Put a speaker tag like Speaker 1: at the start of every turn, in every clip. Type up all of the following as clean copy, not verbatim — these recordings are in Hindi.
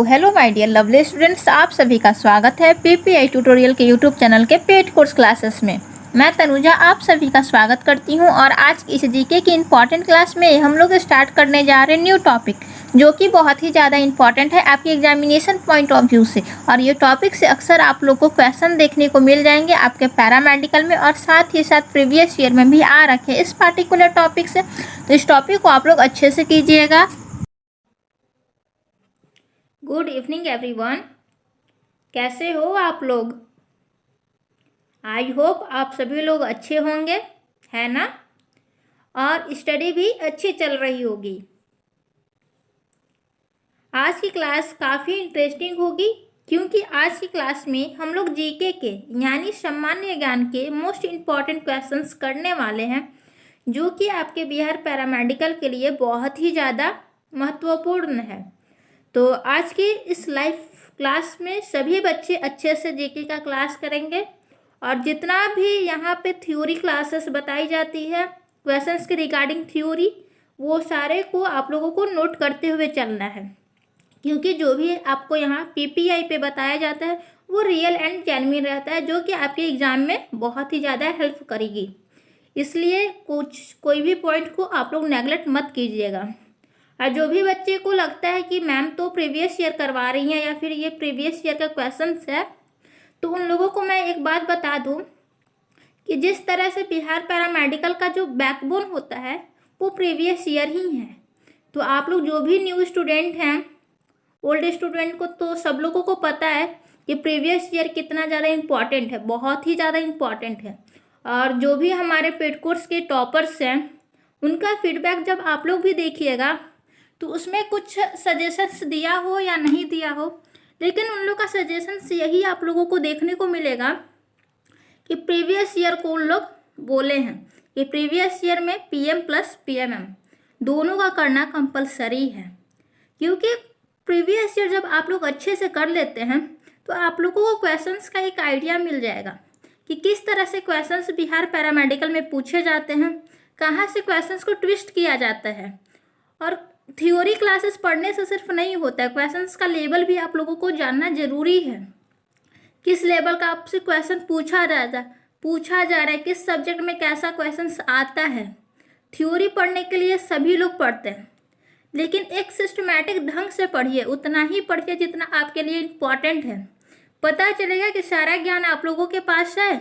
Speaker 1: Hello my dear lovely students, आप सभी का स्वागत है पीपीआई ट्यूटोरियल के यूट्यूब चैनल के पेड कोर्स क्लासेस में। मैं तनुजा आप सभी का स्वागत करती हूं और आज की इस जीके की इम्पॉर्टेंट क्लास में हम लोग स्टार्ट करने जा रहे हैं न्यू टॉपिक, जो कि बहुत ही ज़्यादा इंपॉर्टेंट है आपकी एग्जामिनेशन पॉइंट ऑफ व्यू से। और ये टॉपिक से अक्सर आप लोग को क्वेश्चन देखने को मिल जाएंगे आपके पैरामेडिकल में, और साथ ही साथ प्रीवियस ईयर में भी आ रखे इस पार्टिकुलर टॉपिक से। तो इस टॉपिक को आप लोग अच्छे से कीजिएगा। गुड इवनिंग एवरीवन, कैसे हो आप लोग? आई होप आप सभी लोग अच्छे होंगे, है ना? और स्टडी भी अच्छी चल रही होगी। आज की क्लास काफ़ी इंटरेस्टिंग होगी, क्योंकि आज की क्लास में हम लोग जीके के यानी सामान्य ज्ञान के मोस्ट इम्पॉर्टेंट क्वेश्चंस करने वाले हैं, जो कि आपके बिहार पैरामेडिकल के लिए बहुत ही ज़्यादा महत्वपूर्ण है। तो आज की इस लाइव क्लास में सभी बच्चे अच्छे से जीके का क्लास करेंगे, और जितना भी यहाँ पे थ्योरी क्लासेस बताई जाती है क्वेश्चंस के रिगार्डिंग थ्योरी, वो सारे को आप लोगों को नोट करते हुए चलना है, क्योंकि जो भी आपको यहाँ पीपीआई पे बताया जाता है वो रियल एंड जेन्युइन रहता है, जो कि आपके एग्ज़ाम में बहुत ही ज़्यादा हेल्प करेगी। इसलिए कोई भी पॉइंट को आप लोग नेगलेक्ट मत कीजिएगा। और जो भी बच्चे को लगता है कि मैम तो प्रीवियस ईयर करवा रही हैं या फिर ये प्रीवियस ईयर का क्वेश्चंस है, तो उन लोगों को मैं एक बात बता दूं कि जिस तरह से बिहार पैरामेडिकल का जो बैकबोन होता है वो प्रीवियस ईयर ही है। तो आप लोग जो भी न्यू स्टूडेंट हैं, ओल्ड स्टूडेंट को तो सब लोगों को पता है कि प्रीवियस ईयर कितना ज़्यादा इम्पॉर्टेंट है, बहुत ही ज़्यादा इम्पॉर्टेंट है। और जो भी हमारे पेड कोर्स के टॉपर्स हैं, उनका फीडबैक जब आप लोग भी देखिएगा तो उसमें कुछ सजेशंस दिया हो या नहीं दिया हो, लेकिन उन लोग का सजेशंस यही आप लोगों को देखने को मिलेगा कि प्रीवियस ईयर को उन लोग बोले हैं कि प्रीवियस ईयर में पीएम प्लस पीएमएम दोनों का करना कंपलसरी है। क्योंकि प्रीवियस ईयर जब आप लोग अच्छे से कर लेते हैं तो आप लोगों को क्वेश्चंस का एक आइडिया मिल जाएगा कि किस तरह से क्वेश्चंस बिहार पैरामेडिकल में पूछे जाते हैं, कहाँ से क्वेश्चंस को ट्विस्ट किया जाता है। और थ्योरी क्लासेस पढ़ने से सिर्फ नहीं होता है, क्वेश्चंस का लेवल भी आप लोगों को जानना जरूरी है। किस लेवल का आपसे क्वेश्चन पूछा जा रहा है, किस सब्जेक्ट में कैसा क्वेश्चंस आता है। थ्योरी पढ़ने के लिए सभी लोग पढ़ते हैं, लेकिन एक सिस्टमैटिक ढंग से पढ़िए, उतना ही पढ़िए जितना आपके लिए इम्पॉर्टेंट है। पता चलेगा कि सारा ज्ञान आप लोगों के पास है,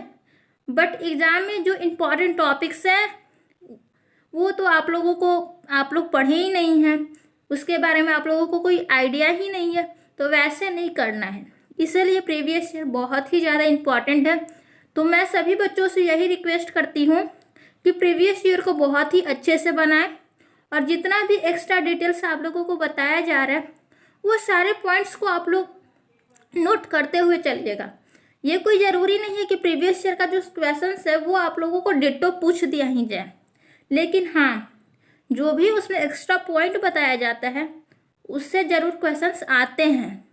Speaker 1: बट एग्ज़ाम में जो इम्पॉर्टेंट टॉपिक्स हैं वो तो आप लोग पढ़े ही नहीं हैं, उसके बारे में आप लोगों को कोई आइडिया ही नहीं है। तो वैसे नहीं करना है, इसीलिए प्रीवियस ईयर बहुत ही ज़्यादा इम्पॉर्टेंट है। तो मैं सभी बच्चों से यही रिक्वेस्ट करती हूँ कि प्रीवियस ईयर को बहुत ही अच्छे से बनाएं, और जितना भी एक्स्ट्रा डिटेल्स आप लोगों को बताया जा रहा है वो सारे पॉइंट्स को आप लोग नोट करते हुए चलिएगा। ये कोई ज़रूरी नहीं है कि प्रीवियस ईयर का जो क्वेश्चन है वो आप लोगों को डिट्टो पूछ दिया ही जाए, लेकिन हाँ, जो भी उसमें एक्स्ट्रा पॉइंट बताया जाता है उससे ज़रूर क्वेश्चंस आते हैं,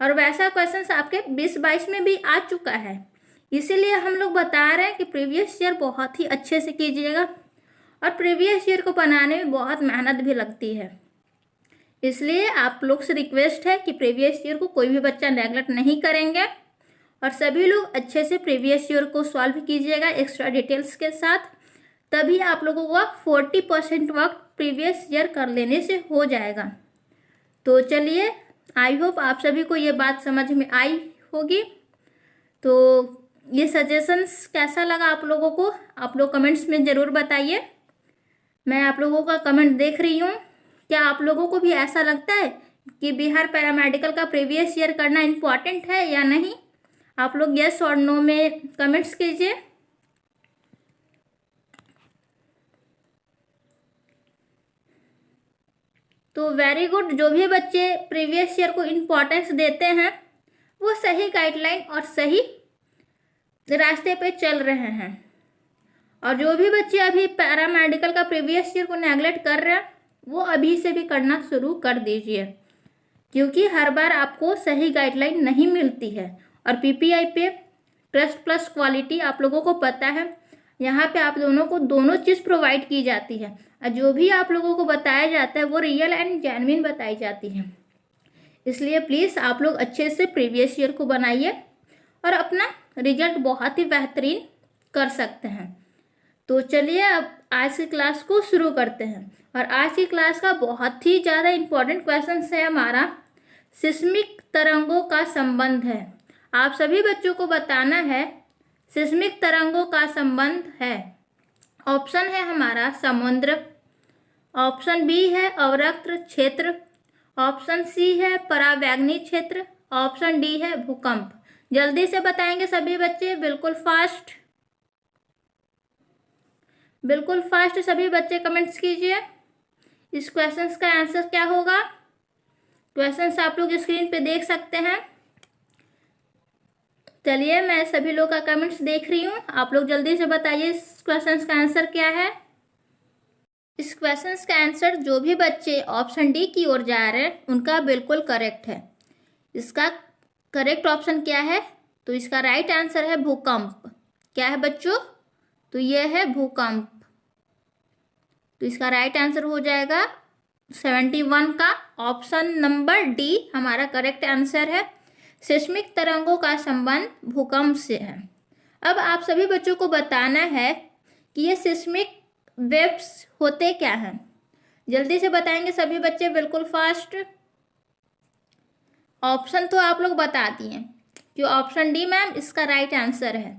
Speaker 1: और वैसा क्वेश्चंस आपके 2022 में भी आ चुका है। इसीलिए हम लोग बता रहे हैं कि प्रीवियस ईयर बहुत ही अच्छे से कीजिएगा, और प्रीवियस ईयर को बनाने में बहुत मेहनत भी लगती है। इसलिए आप लोग से रिक्वेस्ट है कि प्रीवियस ईयर को कोई भी बच्चा नेगलेक्ट नहीं करेंगे, और सभी लोग अच्छे से प्रीवियस ईयर को सॉल्व कीजिएगा एक्स्ट्रा डिटेल्स के साथ। तभी आप लोगों का 40% वर्क प्रीवियस ईयर कर लेने से हो जाएगा। तो चलिए, आई होप आप सभी को ये बात समझ में आई होगी। तो ये सजेशंस कैसा लगा आप लोगों को, आप लोग कमेंट्स में ज़रूर बताइए। मैं आप लोगों का कमेंट देख रही हूँ। क्या आप लोगों को भी ऐसा लगता है कि बिहार पैरामेडिकल का प्रीवियस ईयर करना इम्पॉर्टेंट है या नहीं? आप लोग येस और नो में कमेंट्स कीजिए। तो वेरी गुड, जो भी बच्चे प्रीवियस ईयर को इम्पोर्टेंस देते हैं वो सही गाइडलाइन और सही रास्ते पे चल रहे हैं, और जो भी बच्चे अभी पैरामेडिकल का प्रीवियस ईयर को नेगलेक्ट कर रहे हैं वो अभी से भी करना शुरू कर दीजिए, क्योंकि हर बार आपको सही गाइडलाइन नहीं मिलती है। और पीपीआई पे ट्रस्ट प्लस क्वालिटी आप लोगों को पता है, यहाँ पे आप दोनों को दोनों चीज़ प्रोवाइड की जाती है और जो भी आप लोगों को बताया जाता है वो रियल एंड जेन्युइन बताई जाती है। इसलिए प्लीज़ आप लोग अच्छे से प्रीवियस ईयर को बनाइए और अपना रिजल्ट बहुत ही बेहतरीन कर सकते हैं। तो चलिए अब आज की क्लास को शुरू करते हैं। और आज की क्लास का बहुत ही ज़्यादा इम्पोर्टेंट क्वेश्चन है हमारा, सिस्मिक तरंगों का संबंध है। आप सभी बच्चों को बताना है सिस्मिक तरंगों का संबंध है। ऑप्शन है हमारा समुद्र, ऑप्शन बी है अवरक्त क्षेत्र, ऑप्शन सी है परावैंगनी क्षेत्र, ऑप्शन डी है भूकंप। जल्दी से बताएंगे सभी बच्चे, बिल्कुल फास्ट सभी बच्चे कमेंट्स कीजिए। इस क्वेश्चन का आंसर क्या होगा? क्वेश्चन आप लोग स्क्रीन पे देख सकते हैं। चलिए मैं सभी लोग का कमेंट्स देख रही हूँ, आप लोग जल्दी से बताइए इस क्वेश्चन का आंसर क्या है। इस क्वेश्चन का आंसर जो भी बच्चे ऑप्शन डी की ओर जा रहे हैं उनका बिल्कुल करेक्ट है। इसका करेक्ट ऑप्शन क्या है? तो इसका राइट आंसर है भूकंप। क्या है बच्चों? तो यह है भूकंप। तो इसका राइट आंसर हो जाएगा 71 का ऑप्शन नंबर डी हमारा करेक्ट आंसर है। सिस्मिक तरंगों का संबंध भूकंप से है। अब आप सभी बच्चों को बताना है कि ये सिस्मिक वेव्स होते क्या हैं। जल्दी से बताएंगे सभी बच्चे, बिल्कुल फास्ट। ऑप्शन तो आप लोग बता दिए कि ऑप्शन डी मैम इसका राइट आंसर है।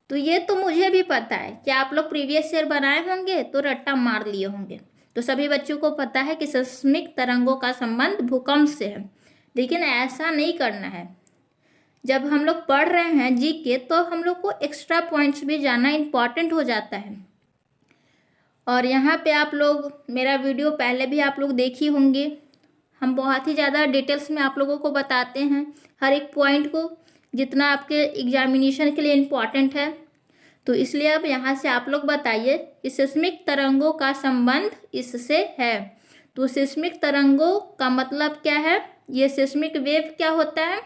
Speaker 1: तो ये तो मुझे भी पता है कि आप लोग प्रीवियस ईयर बनाए होंगे तो रट्टा मार लिए होंगे। तो सभी बच्चों को पता है कि सिस्मिक तरंगों का संबंध भूकंप से है। लेकिन ऐसा नहीं करना है। जब हम लोग पढ़ रहे हैं जीके तो हम लोग को एक्स्ट्रा पॉइंट्स भी जानना इम्पॉर्टेंट हो जाता है। और यहाँ पे आप लोग मेरा वीडियो पहले भी आप लोग देखी होंगे, हम बहुत ही ज़्यादा डिटेल्स में आप लोगों को बताते हैं हर एक पॉइंट को, जितना आपके एग्जामिनेशन के लिए इम्पॉर्टेंट है। तो इसलिए अब यहाँ से आप लोग बताइए कि सिस्मिक तरंगों का संबंध इससे है। तो सिस्मिक तरंगों का मतलब क्या है? ये सिस्मिक वेव क्या होता है?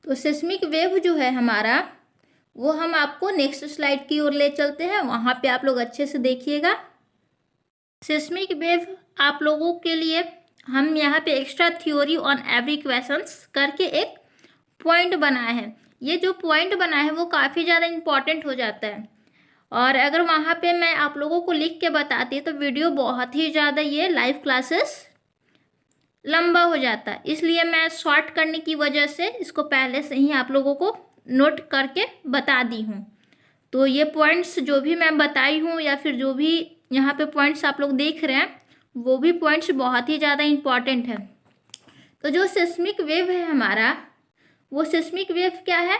Speaker 1: तो सिस्मिक वेव जो है हमारा वो हम आपको नेक्स्ट स्लाइड की ओर ले चलते हैं, वहाँ पे आप लोग अच्छे से देखिएगा। सिस्मिक वेव आप लोगों के लिए हम यहाँ पे extra theory on every questions करके एक पॉइंट बनाए हैं। ये जो पॉइंट बना है वो काफ़ी ज़्यादा इम्पॉर्टेंट हो जाता है। और अगर वहाँ पे मैं आप लोगों को लिख के बताती तो वीडियो बहुत ही ज़्यादा ये लाइव क्लासेस लंबा हो जाता है। इसलिए मैं शॉर्ट करने की वजह से इसको पहले से ही आप लोगों को नोट करके बता दी हूँ। तो ये पॉइंट्स जो भी मैं बताई हूँ या फिर जो भी यहाँ पे पॉइंट्स आप लोग देख रहे हैं वो भी पॉइंट्स बहुत ही ज़्यादा इम्पॉर्टेंट है। तो जो सिस्मिक वेव है हमारा, वो सिस्मिक वेव क्या है?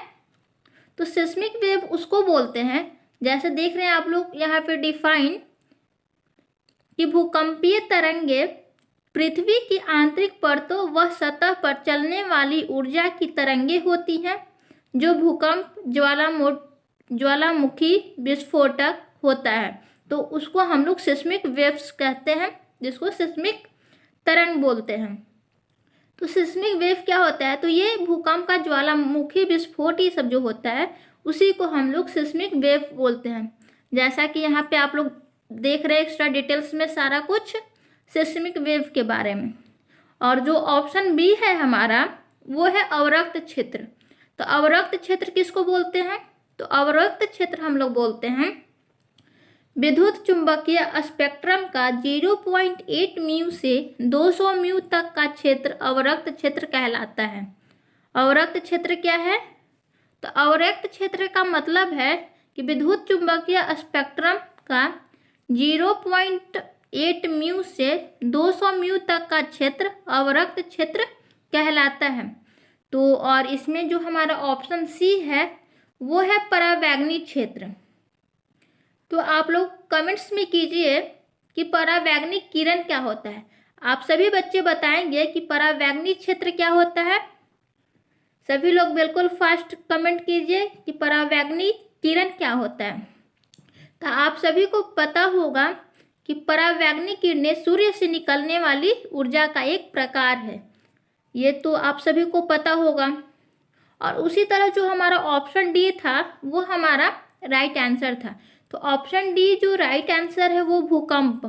Speaker 1: तो सिस्मिक वेव उसको बोलते हैं, जैसे देख रहे हैं आप लोग यहाँ पे डिफाइन, कि भूकंपीय तरंगे पृथ्वी की आंतरिक परतों व सतह पर चलने वाली ऊर्जा की तरंगे होती हैं जो भूकंप ज्वालामुखी विस्फोटक होता है। तो उसको हम लोग सिस्मिक वेव्स कहते हैं, जिसको सिस्मिक तरंग बोलते हैं। तो सिस्मिक वेव क्या होता है? तो ये भूकंप का ज्वालामुखी विस्फोट ये सब जो होता है उसी को हम लोग सिस्मिक वेव बोलते हैं। जैसा कि यहाँ पे आप लोग देख रहे हैं एक्स्ट्रा डिटेल्स में सारा कुछ सिस्मिक वेव के बारे में। और जो ऑप्शन बी है हमारा वो है अवरक्त क्षेत्र। तो अवरक्त क्षेत्र किसको बोलते हैं? तो अवरक्त क्षेत्र हम लोग बोलते हैं विद्युत चुंबकीय स्पेक्ट्रम का 0.8 म्यू से 200 म्यू तक का क्षेत्र अवरक्त क्षेत्र कहलाता है। अवरक्त क्षेत्र क्या है? तो अवरक्त क्षेत्र का मतलब है कि विद्युत चुंबकीय स्पेक्ट्रम का 0.8 म्यू से 200 म्यू तक का क्षेत्र अवरक्त क्षेत्र कहलाता है। तो और इसमें जो हमारा ऑप्शन सी है वो है परावैंगनी क्षेत्र। तो आप लोग कमेंट्स में कीजिए कि परावैंगनी किरण क्या होता है। आप सभी बच्चे बताएंगे कि परावैंगनी क्षेत्र क्या होता है। सभी लोग बिल्कुल फास्ट कमेंट कीजिए कि परावैंगनी किरण क्या होता है। तो आप सभी को पता होगा कि परावैंगनी किरणें सूर्य से निकलने वाली ऊर्जा का एक प्रकार है। ये तो आप सभी को पता होगा। और उसी तरह जो हमारा ऑप्शन डी था वो हमारा राइट आंसर था। तो ऑप्शन डी जो राइट आंसर है वो भूकंप।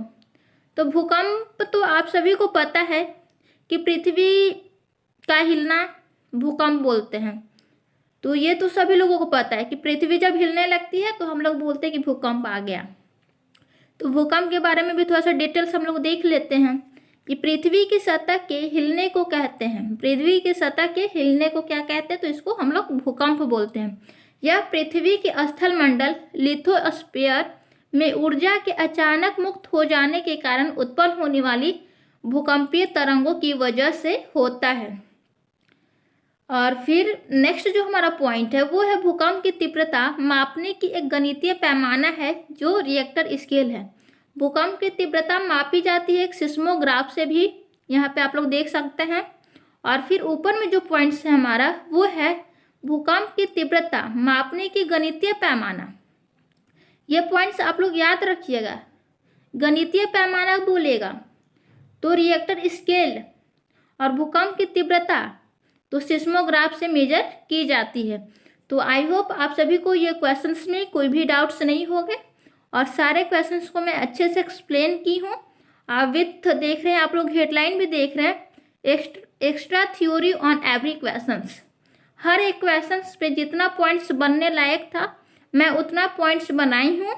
Speaker 1: तो भूकंप तो आप सभी को पता है कि पृथ्वी का हिलना भूकंप बोलते हैं। तो ये तो सभी लोगों को पता है कि पृथ्वी जब हिलने लगती है तो हम लोग बोलते हैं कि भूकंप आ गया। तो भूकंप के बारे में भी थोड़ा सा डिटेल्स हम लोग देख लेते हैं कि पृथ्वी की सतह के हिलने को कहते हैं। पृथ्वी की सतह के हिलने को क्या कहते हैं? तो इसको हम लोग भूकंप बोलते हैं। यह पृथ्वी के स्थल मंडल लिथोस्फीयर में ऊर्जा के अचानक मुक्त हो जाने के कारण उत्पन्न होने वाली भूकंपीय तरंगों की वजह से होता है। और फिर नेक्स्ट जो हमारा पॉइंट है वो है भूकंप की तीव्रता मापने की एक गणितीय पैमाना है जो रिएक्टर स्केल है। भूकंप की तीव्रता मापी जाती है एक सिस्मोग्राफ से भी, यहाँ पे आप लोग देख सकते हैं। और फिर ऊपर में जो पॉइंट्स है हमारा वो है भूकंप की तीव्रता मापने की गणितीय पैमाना। ये पॉइंट्स आप लोग याद रखिएगा। गणितीय पैमाना बोलेगा तो रिएक्टर स्केल, और भूकंप की तीव्रता तो सिस्मोग्राफ से मेजर की जाती है। तो आई होप आप सभी को ये क्वेश्चंस में कोई भी डाउट्स नहीं होंगे और सारे क्वेश्चंस को मैं अच्छे से एक्सप्लेन की हूँ। आप विथ देख रहे हैं, आप लोग हेडलाइन भी देख रहे हैं, extra theory on every questions. हर एक क्वेश्चंस पे जितना पॉइंट्स बनने लायक था मैं उतना पॉइंट्स बनाई हूँ।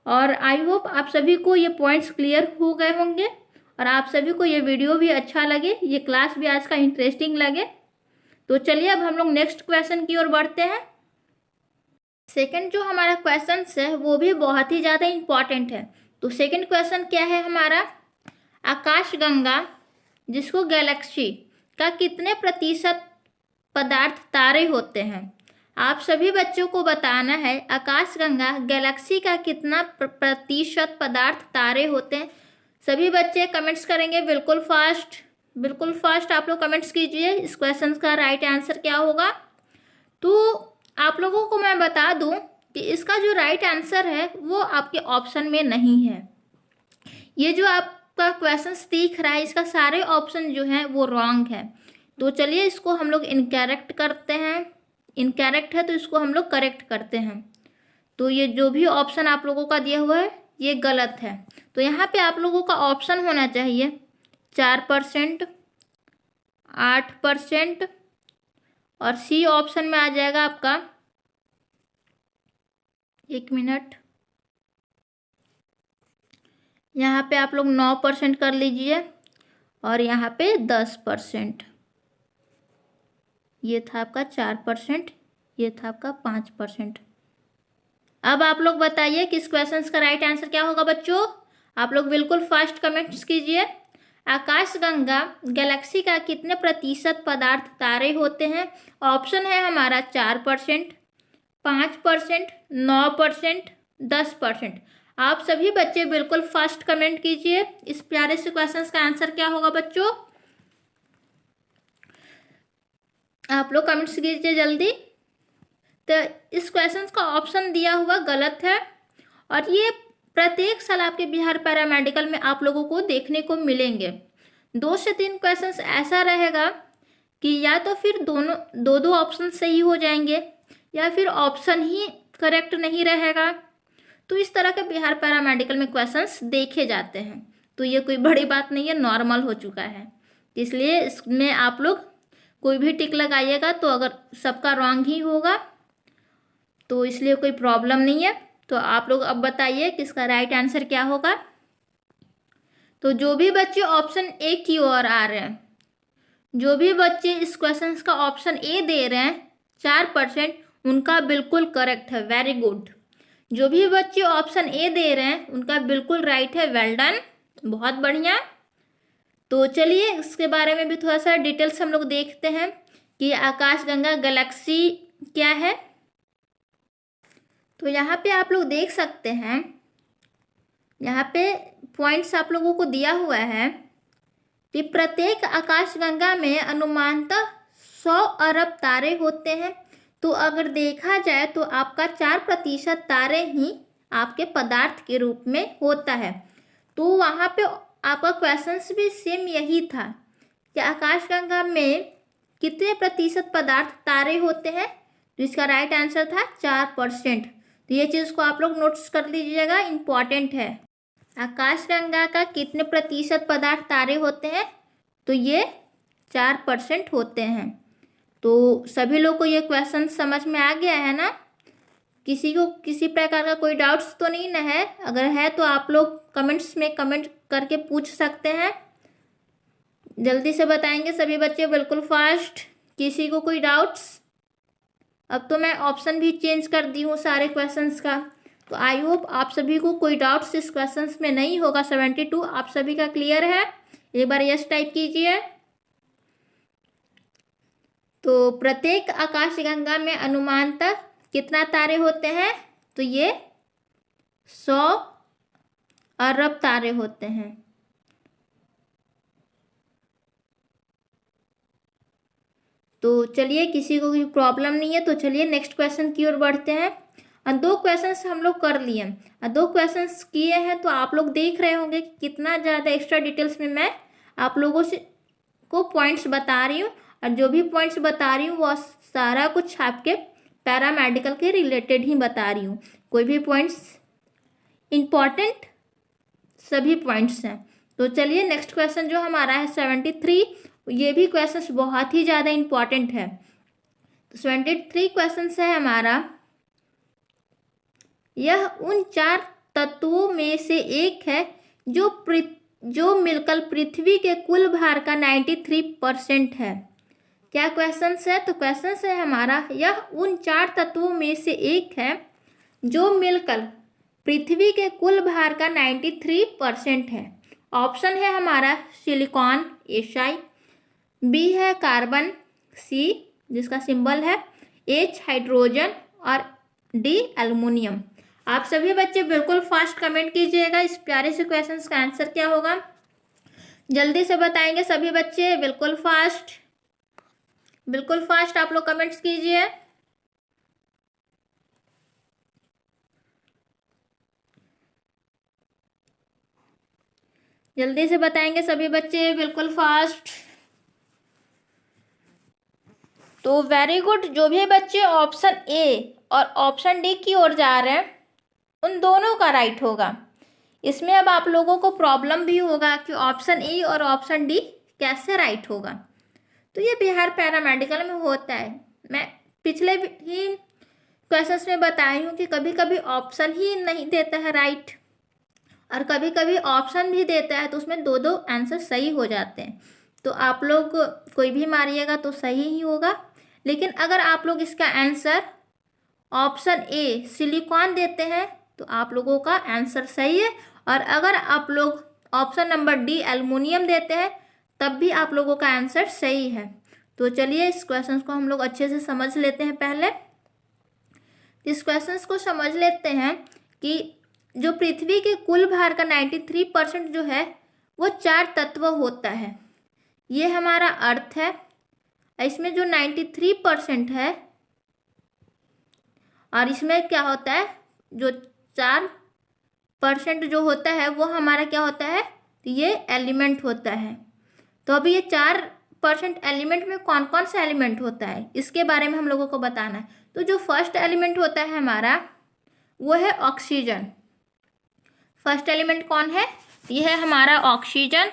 Speaker 1: और आई होप आप सभी को ये पॉइंट्स क्लियर हो गए होंगे और आप सभी को ये वीडियो भी अच्छा लगे, ये क्लास भी आज का इंटरेस्टिंग लगे। तो चलिए अब हम लोग नेक्स्ट क्वेश्चन की ओर बढ़ते हैं। सेकंड जो हमारा क्वेश्चन है वो भी बहुत ही ज़्यादा इम्पॉर्टेंट है। तो सेकंड क्वेश्चन क्या है हमारा, आकाशगंगा जिसको गैलेक्सी का कितने प्रतिशत पदार्थ तारे होते हैं? आप सभी बच्चों को बताना है आकाशगंगा गैलेक्सी का कितना प्रतिशत पदार्थ तारे होते हैं। सभी बच्चे कमेंट्स करेंगे बिल्कुल फास्ट आप लोग कमेंट्स कीजिए इस क्वेश्चन का राइट आंसर क्या होगा। तो आप लोगों को मैं बता दूं कि इसका जो राइट आंसर है वो आपके ऑप्शन में नहीं है। ये जो आपका क्वेश्चन दिख रहा है इसका सारे ऑप्शन जो हैं वो रॉन्ग है। तो चलिए इसको हम लोग इनकरेक्ट करते हैं। इनकरेक्ट है तो इसको हम लोग करेक्ट करते हैं। तो ये जो भी ऑप्शन आप लोगों का दिया हुआ है ये गलत है। तो यहाँ पे आप लोगों का ऑप्शन होना चाहिए 4%, 8%, और सी ऑप्शन में आ जाएगा आपका, 1 मिनट, यहाँ पे आप लोग 9% कर लीजिए और यहाँ पे 10%। ये था आपका 4%, ये था आपका 5%। अब आप लोग बताइए कि इस क्वेश्चन का राइट आंसर क्या होगा बच्चों। आप लोग बिल्कुल फास्ट कमेंट्स कीजिए। आकाशगंगा गैलेक्सी का कितने प्रतिशत पदार्थ तारे होते हैं? ऑप्शन है हमारा 4%, 5%, 9%, 10%। आप सभी बच्चे बिल्कुल फास्ट कमेंट कीजिए इस प्यारे से क्वेश्चन का आंसर क्या होगा बच्चों। आप लोग कमेंट्स कीजिए जल्दी। तो इस क्वेश्चन का ऑप्शन दिया हुआ गलत है और ये प्रत्येक साल आपके बिहार पैरामेडिकल में आप लोगों को देखने को मिलेंगे। 2 से 3 क्वेश्चंस ऐसा रहेगा कि या तो फिर दो ऑप्शन सही हो जाएंगे या फिर ऑप्शन ही करेक्ट नहीं रहेगा। तो इस तरह के बिहार पैरामेडिकल में क्वेश्चंस देखे जाते हैं। तो ये कोई बड़ी बात नहीं है, नॉर्मल हो चुका है। इसलिए इसमें आप लोग कोई भी टिक लगाइएगा तो अगर सबका रॉन्ग ही होगा तो इसलिए कोई प्रॉब्लम नहीं है। तो आप लोग अब बताइए कि इसका राइट आंसर क्या होगा। तो जो भी बच्चे ऑप्शन ए की ओर आ रहे हैं, जो भी बच्चे इस क्वेश्चन का ऑप्शन ए दे रहे हैं 4%, उनका बिल्कुल करेक्ट है, वेरी गुड। जो भी बच्चे ऑप्शन ए दे रहे हैं उनका बिल्कुल राइट है, वेल डन, बहुत बढ़िया। तो चलिए इसके बारे में भी थोड़ा सा डिटेल्स हम लोग देखते हैं कि आकाशगंगा गैलेक्सी क्या है। तो यहाँ पे आप लोग देख सकते हैं, यहाँ पे पॉइंट्स आप लोगों को दिया हुआ है कि प्रत्येक आकाशगंगा में अनुमानतः 100 अरब तारे होते हैं। तो अगर देखा जाए तो आपका 4% तारे ही आपके पदार्थ के रूप में होता है। तो वहाँ पे आपका क्वेश्चन भी सेम यही था कि आकाशगंगा में कितने प्रतिशत पदार्थ तारे होते हैं? तो इसका राइट आंसर था 4%। तो ये चीज़ को आप लोग नोट्स कर लीजिएगा, इम्पॉर्टेंट है। आकाशगंगा का कितने प्रतिशत पदार्थ तारे होते हैं? तो ये 4% होते हैं। तो सभी लोग को ये क्वेश्चन समझ में आ गया है ना? किसी को किसी प्रकार का कोई डाउट्स तो नहीं ना है? अगर है तो आप लोग कमेंट्स में कमेंट करके पूछ सकते हैं। जल्दी से बताएंगे सभी बच्चे, बिल्कुल फास्ट। किसी को कोई डाउट्स? अब तो मैं ऑप्शन भी चेंज कर दी हूँ सारे क्वेश्चंस का। तो आई होप आप सभी को कोई डाउट्स इस क्वेश्चंस में नहीं होगा। 72 आप सभी का क्लियर है? एक बार यस टाइप कीजिए। तो प्रत्येक आकाशगंगा में अनुमानतः कितना तारे होते हैं? तो ये 100 अरब तारे होते हैं। तो चलिए, किसी को कोई प्रॉब्लम नहीं है तो चलिए नेक्स्ट क्वेश्चन की ओर बढ़ते हैं। और 2 क्वेश्चंस हम लोग कर लिए, और 2 क्वेश्चंस किए हैं तो आप लोग देख रहे होंगे कि कितना ज़्यादा एक्स्ट्रा डिटेल्स में मैं आप लोगों से को पॉइंट्स बता रही हूँ। और जो भी पॉइंट्स बता रही हूँ वो सारा कुछ आपके पैरामेडिकल के रिलेटेड ही बता रही हूँ। कोई भी पॉइंट्स इम्पॉर्टेंट सभी पॉइंट्स हैं। तो चलिए नेक्स्ट क्वेश्चन जो हमारा है 73, ये भी क्वेश्चन बहुत ही ज़्यादा इम्पॉर्टेंट है। तो 73 क्वेश्चन है हमारा, यह उन 4 तत्वों में से एक है जो मिलकर पृथ्वी के कुल भार का 93% है। क्या क्वेश्चन है? तो क्वेश्चन है हमारा, यह उन 4 तत्वों में से एक है जो मिलकर पृथ्वी के कुल भार का 93% है। ऑप्शन है हमारा सिलिकॉन Si, बी है कार्बन, सी जिसका सिंबल है H हाइड्रोजन, और डी एल्युमिनियम। आप सभी बच्चे बिल्कुल फास्ट कमेंट कीजिएगा, इस प्यारे से क्वेश्चन का आंसर क्या होगा जल्दी से बताएंगे सभी बच्चे। बिल्कुल फास्ट आप लोग कमेंट्स कीजिए। जल्दी से बताएंगे सभी बच्चे, बिल्कुल फास्ट। तो वेरी गुड। जो भी बच्चे ऑप्शन ए और ऑप्शन डी की ओर जा रहे हैं उन दोनों का राइट होगा। इसमें अब आप लोगों को प्रॉब्लम भी होगा कि ऑप्शन ए और ऑप्शन डी कैसे राइट होगा। तो ये बिहार पैरामेडिकल में होता है। मैं पिछले ही क्वेश्चंस में बताई हूँ कि कभी कभी ऑप्शन ही नहीं देता है राइट, और कभी कभी ऑप्शन भी देता है तो उसमें 2 आंसर सही हो जाते हैं। तो आप लोग कोई भी मारिएगा तो सही ही होगा। लेकिन अगर आप लोग इसका आंसर ऑप्शन ए सिलिकॉन देते हैं तो आप लोगों का आंसर सही है, और अगर आप लोग ऑप्शन नंबर डी एल्युमिनियम देते हैं तब भी आप लोगों का आंसर सही है। तो चलिए इस क्वेश्चन को हम लोग अच्छे से समझ लेते हैं। पहले इस क्वेश्चन को समझ लेते हैं कि जो पृथ्वी के कुल भार का 93% जो है वो 4 तत्व होता है। ये हमारा अर्थ है। इसमें जो 93% है, और इसमें क्या होता है जो 4% जो होता है वो हमारा क्या होता है, ये एलिमेंट होता है। तो अभी ये 4% एलिमेंट में कौन कौन सा एलिमेंट होता है इसके बारे में हम लोगों को बताना है। तो जो फर्स्ट एलिमेंट होता है हमारा वो है ऑक्सीजन। फर्स्ट एलिमेंट कौन है? ये है हमारा ऑक्सीजन।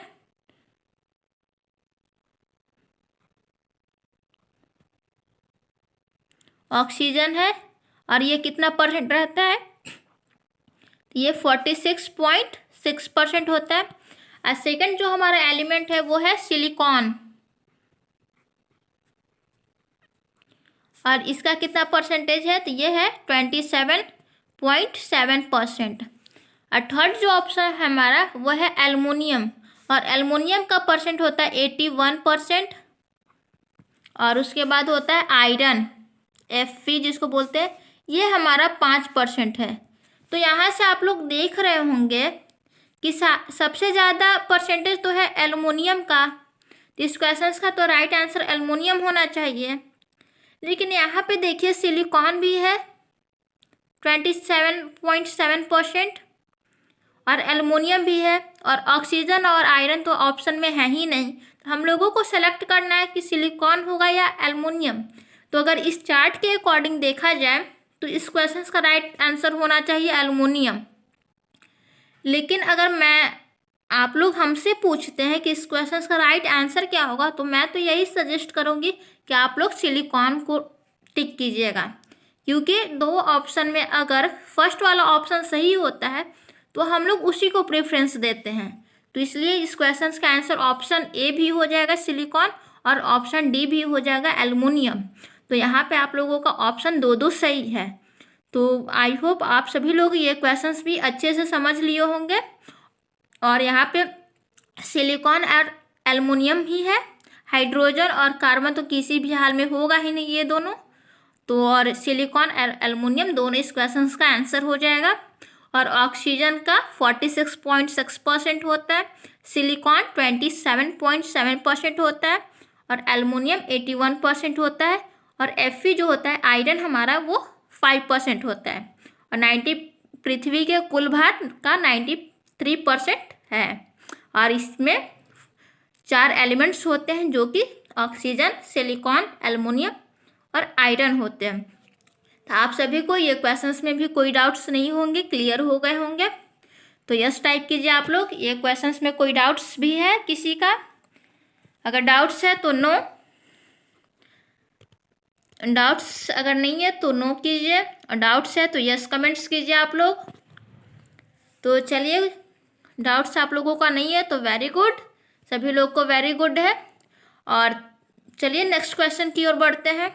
Speaker 1: ऑक्सीजन है, और ये कितना परसेंट रहता है? ये 46.6% होता है। और सेकंड जो हमारा एलिमेंट है वो है सिलिकॉन, और इसका कितना परसेंटेज है? तो ये है 27.7%। और थर्ड जो ऑप्शन है हमारा वो है एल्युमिनियम, और एल्युमिनियम का परसेंट होता है 81%। और उसके बाद होता है आयरन, Fe जिसको बोलते हैं, ये हमारा 5% है। तो यहाँ से आप लोग देख रहे होंगे कि सबसे ज़्यादा परसेंटेज तो है एल्युमिनियम का। तो इस क्वेश्चन का तो राइट आंसर एल्युमिनियम होना चाहिए। लेकिन यहाँ पे देखिए सिलिकॉन भी है 27.7%, और एल्युमिनियम भी है, और ऑक्सीजन और आयरन तो ऑप्शन में है ही नहीं। तो हम लोगों को सेलेक्ट करना है कि सिलिकॉन होगा या एल्युमिनियम। तो अगर इस चार्ट के अकॉर्डिंग देखा जाए तो इस क्वेश्चन का राइट आंसर होना चाहिए एल्युमिनियम। लेकिन अगर आप लोग हमसे पूछते हैं कि इस क्वेश्चन का राइट आंसर क्या होगा, तो मैं तो यही सजेस्ट करूँगी कि आप लोग सिलिकॉन को टिक कीजिएगा, क्योंकि दो ऑप्शन में अगर फर्स्ट वाला ऑप्शन सही होता है तो हम लोग उसी को प्रेफरेंस देते हैं। तो इसलिए इस क्वेश्चन का आंसर ऑप्शन ए भी हो जाएगा सिलिकॉन, और ऑप्शन डी भी हो जाएगा एल्युमिनियम। तो यहाँ पे आप लोगों का ऑप्शन दो सही है। तो आई होप आप सभी लोग ये क्वेश्चंस भी अच्छे से समझ लिए होंगे। और यहाँ पे सिलिकॉन और एल्युमिनियम ही है, हाइड्रोजन और कार्बन तो किसी भी हाल में होगा ही नहीं ये दोनों। तो और सिलिकॉन और एल्युमिनियम दोनों इस क्वेश्चन का आंसर हो जाएगा। और ऑक्सीजन का 46.6% होता है, सिलिकॉन 27.7% होता है, और एल्युमिनियम 81% होता है, और Fe जो होता है आयरन हमारा वो 5% होता है। और 90 पृथ्वी के कुल भार का 93% है। और इसमें 4 एलिमेंट्स होते हैं जो कि ऑक्सीजन, सिलिकॉन, एल्युमिनियम और आयरन होते हैं। तो आप सभी को ये क्वेश्चंस में भी कोई डाउट्स नहीं होंगे, क्लियर हो गए होंगे। तो यस टाइप कीजिए आप लोग। ये क्वेश्चंस में कोई डाउट्स भी है किसी का? अगर डाउट्स है तो नो, डाउट्स अगर नहीं है तो नो कीजिए, और डाउट्स है तो यस कमेंट्स कीजिए आप लोग। तो चलिए, डाउट्स आप लोगों का नहीं है तो वेरी गुड, सभी लोग को वेरी गुड है। और चलिए नेक्स्ट क्वेश्चन की ओर बढ़ते हैं।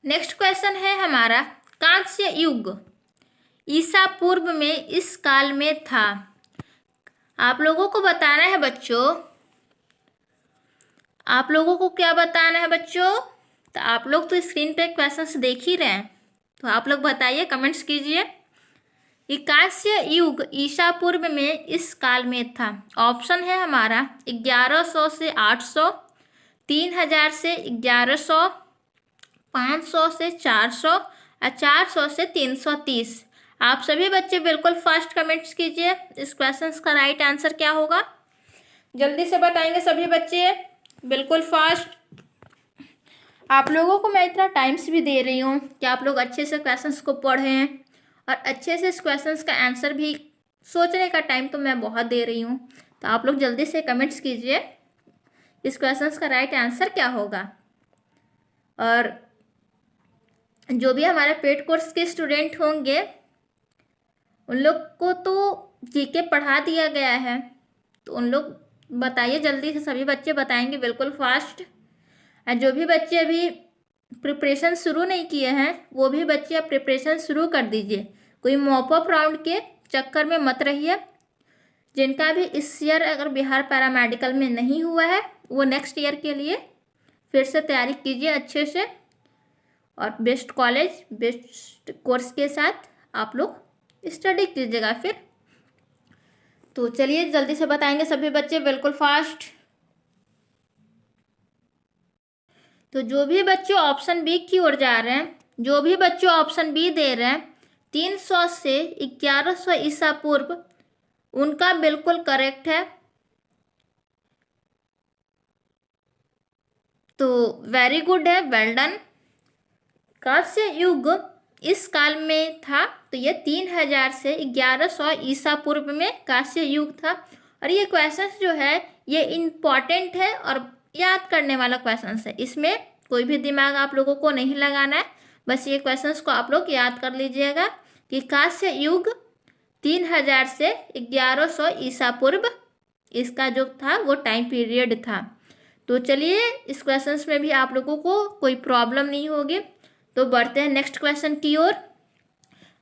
Speaker 1: नेक्स्ट क्वेश्चन है हमारा, कांस्य युग ईसा पूर्व में इस काल में था। आप लोगों को बताना है बच्चों, आप लोगों को क्या बताना है बच्चों? तो आप लोग तो स्क्रीन पे क्वेश्चंस देख ही रहे हैं, तो आप लोग बताइए, कमेंट्स कीजिए कि कांस्य युग ईसा पूर्व में इस काल में था। ऑप्शन है हमारा 1100 से 800, 3000 से 1100, 500 से 400 और 400 से 330। आप सभी बच्चे बिल्कुल फास्ट कमेंट्स कीजिए, इस क्वेश्चन का राइट आंसर क्या होगा जल्दी से बताएंगे सभी बच्चे, बिल्कुल फास्ट। आप लोगों को मैं इतना टाइम्स भी दे रही हूँ कि आप लोग अच्छे से क्वेश्चंस को पढ़ें और अच्छे से इस क्वेश्चंस का आंसर भी सोचने का टाइम तो मैं बहुत दे रही हूँ। तो आप लोग जल्दी से कमेंट्स कीजिए, इस क्वेश्चंस का राइट आंसर क्या होगा। और जो भी हमारे पेड कोर्स के स्टूडेंट होंगे उन लोग को तो जीके पढ़ा दिया गया है, तो उन लोग बताइए जल्दी से, सभी बच्चे बताएंगे बिल्कुल फास्ट। और जो भी बच्चे अभी प्रिपरेशन शुरू नहीं किए हैं वो भी बच्चे अब प्रिपरेशन शुरू कर दीजिए, कोई मॉप अप राउंड के चक्कर में मत रहिए। जिनका भी इस ईयर अगर बिहार पैरामेडिकल में नहीं हुआ है वो नेक्स्ट ईयर के लिए फिर से तैयारी कीजिए अच्छे से, और बेस्ट कॉलेज बेस्ट कोर्स के साथ आप लोग स्टडी कीजिएगा फिर। तो चलिए जल्दी से बताएंगे सभी बच्चे बिल्कुल फास्ट। तो जो भी बच्चे ऑप्शन बी की ओर जा रहे हैं, जो भी बच्चे ऑप्शन बी दे रहे हैं 300 से 1100 ईसा पूर्व, उनका बिल्कुल करेक्ट है। तो वेरी गुड है, वेल डन। कांस्य युग इस काल में था, तो ये 3000 से 1100 ईसा पूर्व में कांस्य युग था। और ये क्वेश्चन जो है ये इम्पॉर्टेंट है और याद करने वाला क्वेश्चन है, इसमें कोई भी दिमाग आप लोगों को नहीं लगाना है, बस ये क्वेश्चंस को आप लोग याद कर लीजिएगा कि कांस्य युग 3000 से 1100 ईसा पूर्व इसका जो था वो टाइम पीरियड था। तो चलिए इस क्वेश्चंस में भी आप लोगों को कोई प्रॉब्लम नहीं होगी। तो बढ़ते हैं नेक्स्ट क्वेश्चन की ओर।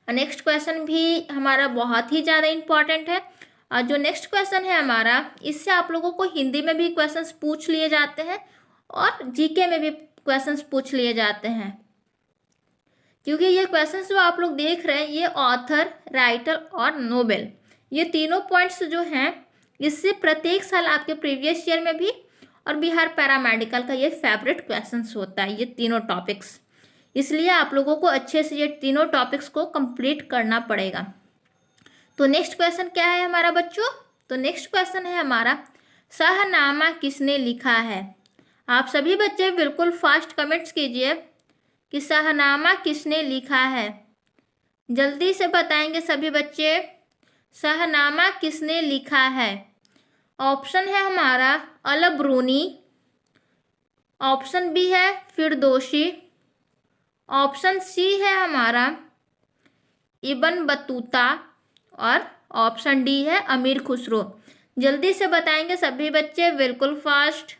Speaker 1: नेक्स्ट क्वेश्चन भी हमारा बहुत ही ज़्यादा इम्पॉर्टेंट है, और जो नेक्स्ट क्वेश्चन है हमारा, इससे आप लोगों को हिंदी में भी क्वेश्चंस पूछ लिए जाते हैं और जीके में भी क्वेश्चंस पूछ लिए जाते हैं। क्योंकि ये क्वेश्चंस जो आप लोग देख रहे हैं ये ऑथर, राइटर और नोबेल, ये तीनों पॉइंट्स जो हैं इससे प्रत्येक साल आपके प्रीवियस ईयर में भी और बिहार पैरामेडिकल का ये फेवरेट क्वेश्चंस होता है, ये तीनों टॉपिक्स। इसलिए आप लोगों को अच्छे से ये तीनों टॉपिक्स को कंप्लीट करना पड़ेगा। तो नेक्स्ट क्वेश्चन क्या है हमारा बच्चों? तो नेक्स्ट क्वेश्चन है हमारा, शाहनामा किसने लिखा है? आप सभी बच्चे बिल्कुल फास्ट कमेंट्स कीजिए कि शाहनामा किसने लिखा है। जल्दी से बताएंगे सभी बच्चे, शाहनामा किसने लिखा है? ऑप्शन है हमारा अल ब्रूनी, ऑप्शन बी है फिरदौसी, ऑप्शन सी है हमारा इब्न बतूता और ऑप्शन डी है अमीर खुसरो। जल्दी से बताएंगे सभी बच्चे बिल्कुल फास्ट,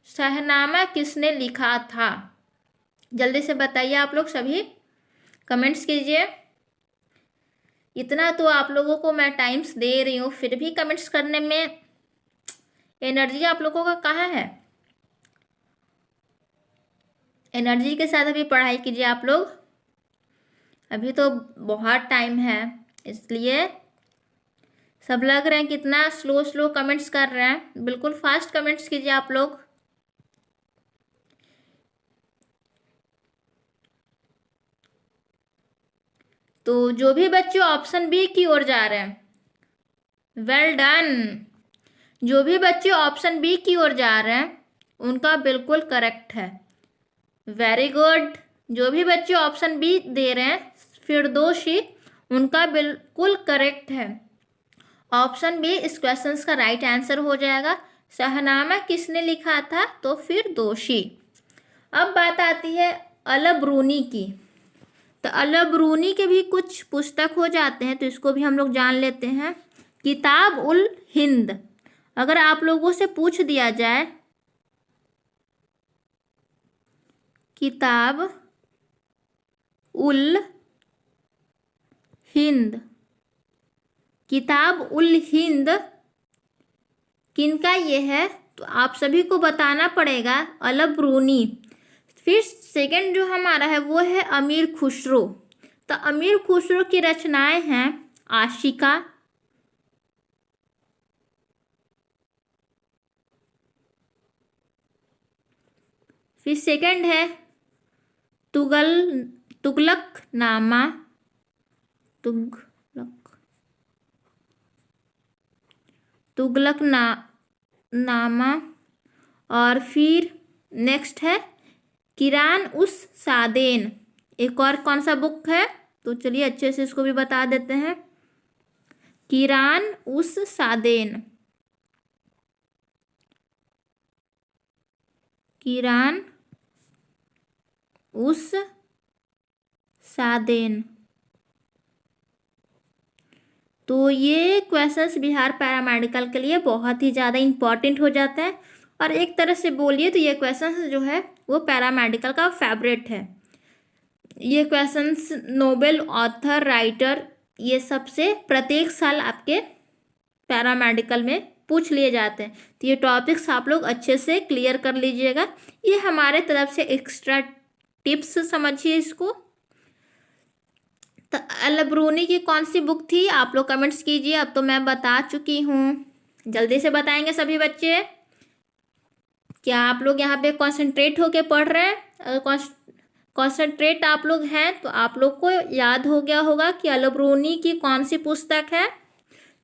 Speaker 1: शाहनामा किसने लिखा था? जल्दी से बताइए आप लोग सभी, कमेंट्स कीजिए। इतना तो आप लोगों को मैं टाइम्स दे रही हूँ, फिर भी कमेंट्स करने में एनर्जी आप लोगों का कहाँ है? एनर्जी के साथ अभी पढ़ाई कीजिए आप लोग, अभी तो बहुत टाइम है, इसलिए सब लग रहे हैं कितना स्लो स्लो कमेंट्स कर रहे हैं। बिल्कुल फास्ट कमेंट्स कीजिए आप लोग। तो जो भी बच्चे ऑप्शन बी की ओर जा रहे हैं, वेल डन। जो भी बच्चे ऑप्शन बी की ओर जा रहे हैं उनका बिल्कुल करेक्ट है, वेरी गुड। जो भी बच्चे ऑप्शन बी दे रहे हैं फिरदौसी, उनका बिल्कुल करेक्ट है। ऑप्शन बी इस क्वेश्चन का राइट आंसर हो जाएगा। शाहनामा किसने लिखा था? तो फिरदौसी। अब बात आती है अल ब्रूनी की। तो अल ब्रूनी के भी कुछ पुस्तक हो जाते हैं, तो इसको भी हम लोग जान लेते हैं। किताब उल हिंद, अगर आप लोगों से पूछ दिया जाए किताब उल हिंद, किताब उल हिंद किनका ये है? तो आप सभी को बताना पड़ेगा अल ब्रूनी। फिर सेकंड जो हमारा है वो है अमीर खुसरो। तो अमीर खुसरो की रचनाएं हैं आशिका, फिर सेकंड है तुगलकनामा, तुगलकनामा, और फिर नेक्स्ट है किरान उस सादेन। एक और कौन सा बुक है? तो चलिए अच्छे से इसको भी बता देते हैं, किरान उस सादेन, किरान उस सादेन। तो ये क्वेश्चंस बिहार पैरामेडिकल के लिए बहुत ही ज़्यादा इम्पॉर्टेंट हो जाता है, और एक तरह से बोलिए तो ये क्वेश्चंस जो है वो पैरामेडिकल का फेवरेट है। ये क्वेश्चंस नोबेल ऑथर, राइटर, ये सबसे प्रत्येक साल आपके पैरामेडिकल में पूछ लिए जाते हैं। तो ये टॉपिक्स आप लोग अच्छे से क्लियर कर लीजिएगा। ये हमारे तरफ से एक्स्ट्रा टिप्स समझिए इसको। तो अल ब्रूनी की कौन सी बुक थी? आप लोग कमेंट्स कीजिए, अब तो मैं बता चुकी हूँ। जल्दी से बताएंगे सभी बच्चे। क्या आप लोग यहाँ पे कॉन्सेंट्रेट होके पढ़ रहे हैं? अगर कॉन्सेंट्रेट आप लोग हैं तो आप लोग को याद हो गया होगा कि अल ब्रूनी की कौन सी पुस्तक है।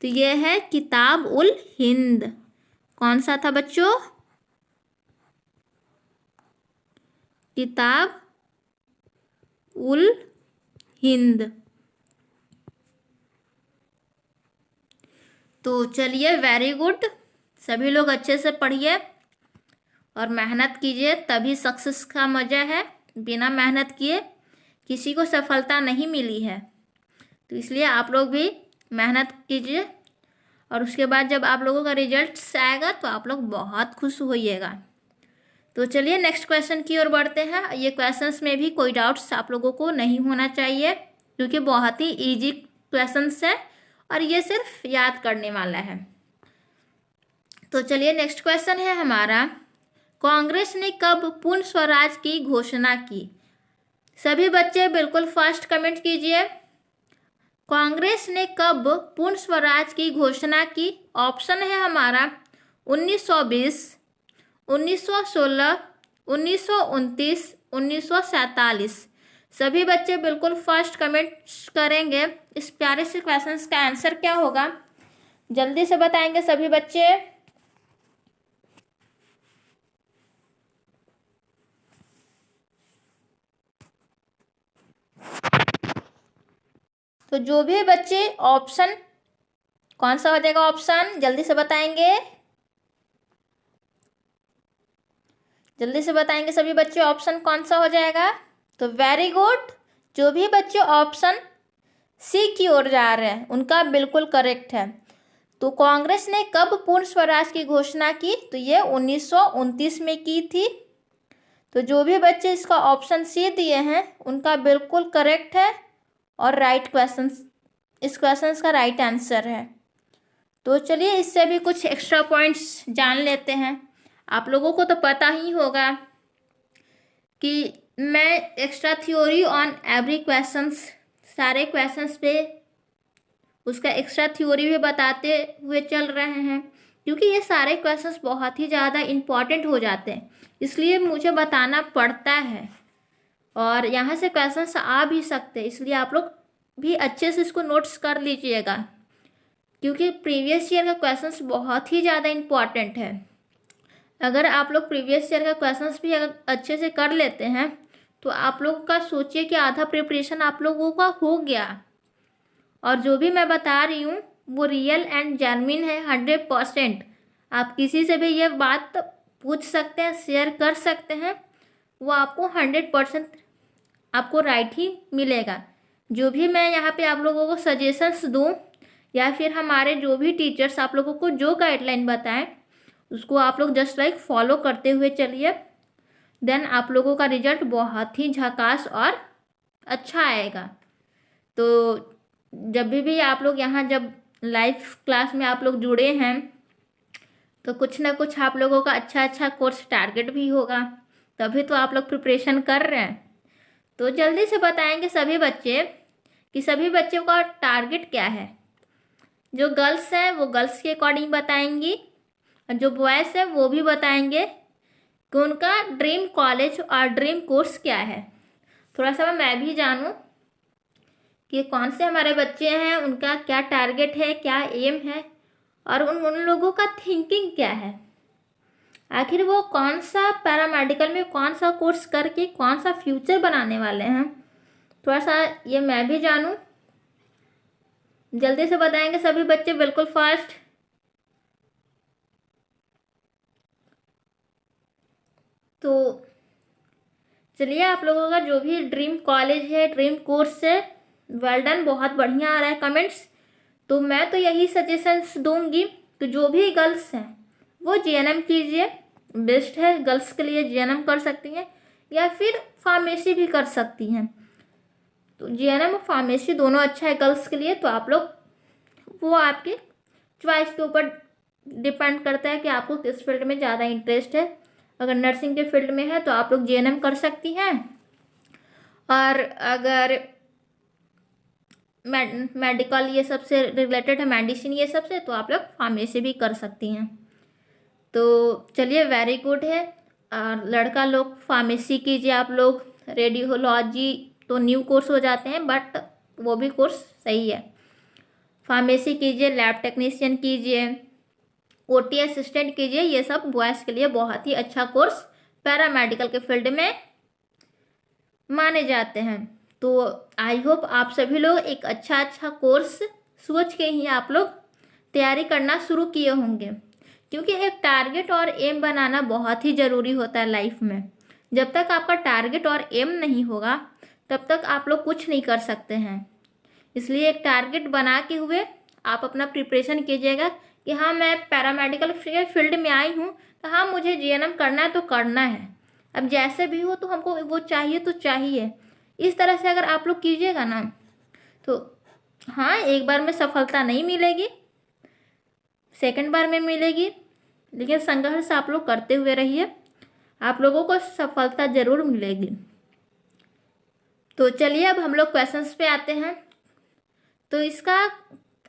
Speaker 1: तो ये है किताब उल हिंद। कौन सा था बच्चों? किताब उल हिंद। तो चलिए, वेरी गुड। सभी लोग अच्छे से पढ़िए और मेहनत कीजिए, तभी सक्सेस का मज़ा है। बिना मेहनत किए किसी को सफलता नहीं मिली है। तो इसलिए आप लोग भी मेहनत कीजिए, और उसके बाद जब आप लोगों का रिजल्ट्स आएगा तो आप लोग बहुत खुश होइएगा। तो चलिए नेक्स्ट क्वेश्चन की ओर बढ़ते हैं। ये क्वेश्चंस में भी कोई डाउट्स आप लोगों को नहीं होना चाहिए, क्योंकि बहुत ही इजी क्वेश्चंस है और ये सिर्फ याद करने वाला है। तो चलिए नेक्स्ट क्वेश्चन है हमारा, कांग्रेस ने कब पूर्ण स्वराज की घोषणा की? सभी बच्चे बिल्कुल फास्ट कमेंट कीजिए। कांग्रेस ने कब पूर्ण स्वराज की घोषणा की? ऑप्शन है हमारा 1920, 1916, 1929, 1947। सभी बच्चे बिल्कुल फर्स्ट कमेंट करेंगे इस प्यारे से क्वेश्चंस का आंसर क्या होगा, जल्दी से बताएंगे सभी बच्चे। तो जो भी बच्चे ऑप्शन कौन सा हो जाएगा ऑप्शन, जल्दी से बताएंगे, जल्दी से बताएंगे सभी बच्चे ऑप्शन कौन सा हो जाएगा। तो वेरी गुड, जो भी बच्चे ऑप्शन सी की ओर जा रहे हैं उनका बिल्कुल करेक्ट है। तो कांग्रेस ने कब पूर्ण स्वराज की घोषणा की, तो ये 1929 में की थी। तो जो भी बच्चे इसका ऑप्शन सी दिए हैं उनका बिल्कुल करेक्ट है और राइट क्वेश्चन, इस क्वेश्चन का राइट आंसर है। तो चलिए इससे भी कुछ एक्स्ट्रा पॉइंट्स जान लेते हैं। आप लोगों को तो पता ही होगा कि मैं extra theory on every questions, सारे क्वेश्चंस पे उसका एक्स्ट्रा थ्योरी भी बताते हुए चल रहे हैं, क्योंकि ये सारे क्वेश्चंस बहुत ही ज़्यादा इम्पॉर्टेंट हो जाते हैं, इसलिए मुझे बताना पड़ता है। और यहाँ से क्वेश्चंस आ भी सकते हैं, इसलिए आप लोग भी अच्छे से इसको नोट्स कर लीजिएगा, क्योंकि प्रीवियस ईयर का क्वेश्चंस बहुत ही ज़्यादा इम्पॉर्टेंट है। अगर आप लोग प्रीवियस ईयर का क्वेश्चंस भी अगर अच्छे से कर लेते हैं तो आप लोगों का सोचिए कि आधा प्रिपरेशन आप लोगों का हो गया। और जो भी मैं बता रही हूँ वो रियल एंड जेन्युइन है, 100%। आप किसी से भी ये बात पूछ सकते हैं, शेयर कर सकते हैं, वो आपको 100% आपको राइट ही मिलेगा। जो भी मैं यहाँ पे आप लोगों को सजेशंस दूँ या फिर हमारे जो भी टीचर्स आप लोगों को जो गाइडलाइन बताएं उसको आप लोग जस्ट लाइक फॉलो करते हुए चलिए, देन आप लोगों का रिजल्ट बहुत ही झकास और अच्छा आएगा। तो जब भी आप लोग यहाँ जब लाइव क्लास में आप लोग जुड़े हैं तो कुछ ना कुछ आप लोगों का अच्छा कोर्स टारगेट भी होगा, तभी तो आप लोग प्रिपरेशन कर रहे हैं। तो जल्दी से बताएंगे सभी बच्चे कि सभी बच्चों का टारगेट क्या है। जो गर्ल्स हैं वो गर्ल्स के अकॉर्डिंग बताएंगी और जो बॉयज़ है वो भी बताएंगे कि उनका ड्रीम कॉलेज और ड्रीम कोर्स क्या है। थोड़ा सा मैं भी जानूं कि कौन से हमारे बच्चे हैं, उनका क्या टारगेट है, क्या एम है और उन लोगों का थिंकिंग क्या है, आखिर वो कौन सा पैरामेडिकल में कौन सा कोर्स करके कौन सा फ्यूचर बनाने वाले हैं। थोड़ा सा ये मैं भी जानूं, जल्दी से बताएंगे सभी बच्चे बिल्कुल फास्ट। तो चलिए आप लोगों का जो भी ड्रीम कॉलेज है, ड्रीम कोर्स है, वेल डन, बहुत बढ़िया आ रहा है कमेंट्स। तो मैं तो यही सजेशंस दूंगी कि जो भी गर्ल्स हैं वो जीएनएम कीजिए, बेस्ट है गर्ल्स के लिए, जीएनएम कर सकती हैं या फिर फार्मेसी भी कर सकती हैं। तो जीएनएम और फार्मेसी दोनों अच्छा है गर्ल्स के लिए। तो आप लोग वो आपके चॉइस के ऊपर डिपेंड करता है कि आपको किस फील्ड में ज़्यादा इंटरेस्ट है। अगर नर्सिंग के फील्ड में है तो आप लोग जीएनएम कर सकती हैं, और अगर मेडिकल ये सब से रिलेटेड है, मेडिसिन ये सब से, तो आप लोग फार्मेसी भी कर सकती हैं। तो चलिए वेरी गुड है। और लड़का लोग फार्मेसी कीजिए, आप लोग रेडियोलॉजी तो न्यू कोर्स हो जाते हैं बट वो भी कोर्स सही है। फार्मेसी कीजिए, लैब टेक्नीशियन कीजिए, ओटी असिस्टेंट कीजिए, ये सब बॉयज़ के लिए बहुत ही अच्छा कोर्स पैरामेडिकल के फील्ड में माने जाते हैं। तो आई होप आप सभी लोग एक अच्छा कोर्स सोच के ही आप लोग तैयारी करना शुरू किए होंगे, क्योंकि एक टारगेट और एम बनाना बहुत ही ज़रूरी होता है लाइफ में। जब तक आपका टारगेट और एम नहीं होगा तब तक आप लोग कुछ नहीं कर सकते हैं। इसलिए एक टारगेट बना के हुए आप अपना प्रिपरेशन कीजिएगा कि हाँ मैं पैरामेडिकल फील्ड में आई हूँ तो हाँ मुझे जीएनएम करना है तो करना है, अब जैसे भी हो तो हमको वो चाहिए तो चाहिए। इस तरह से अगर आप लोग कीजिएगा ना तो हाँ एक बार में सफलता नहीं मिलेगी, सेकंड बार में मिलेगी, लेकिन संघर्ष आप लोग करते हुए रहिए, आप लोगों को सफलता ज़रूर मिलेगी। तो चलिए अब हम लोग क्वेश्चंस पे आते हैं। तो इसका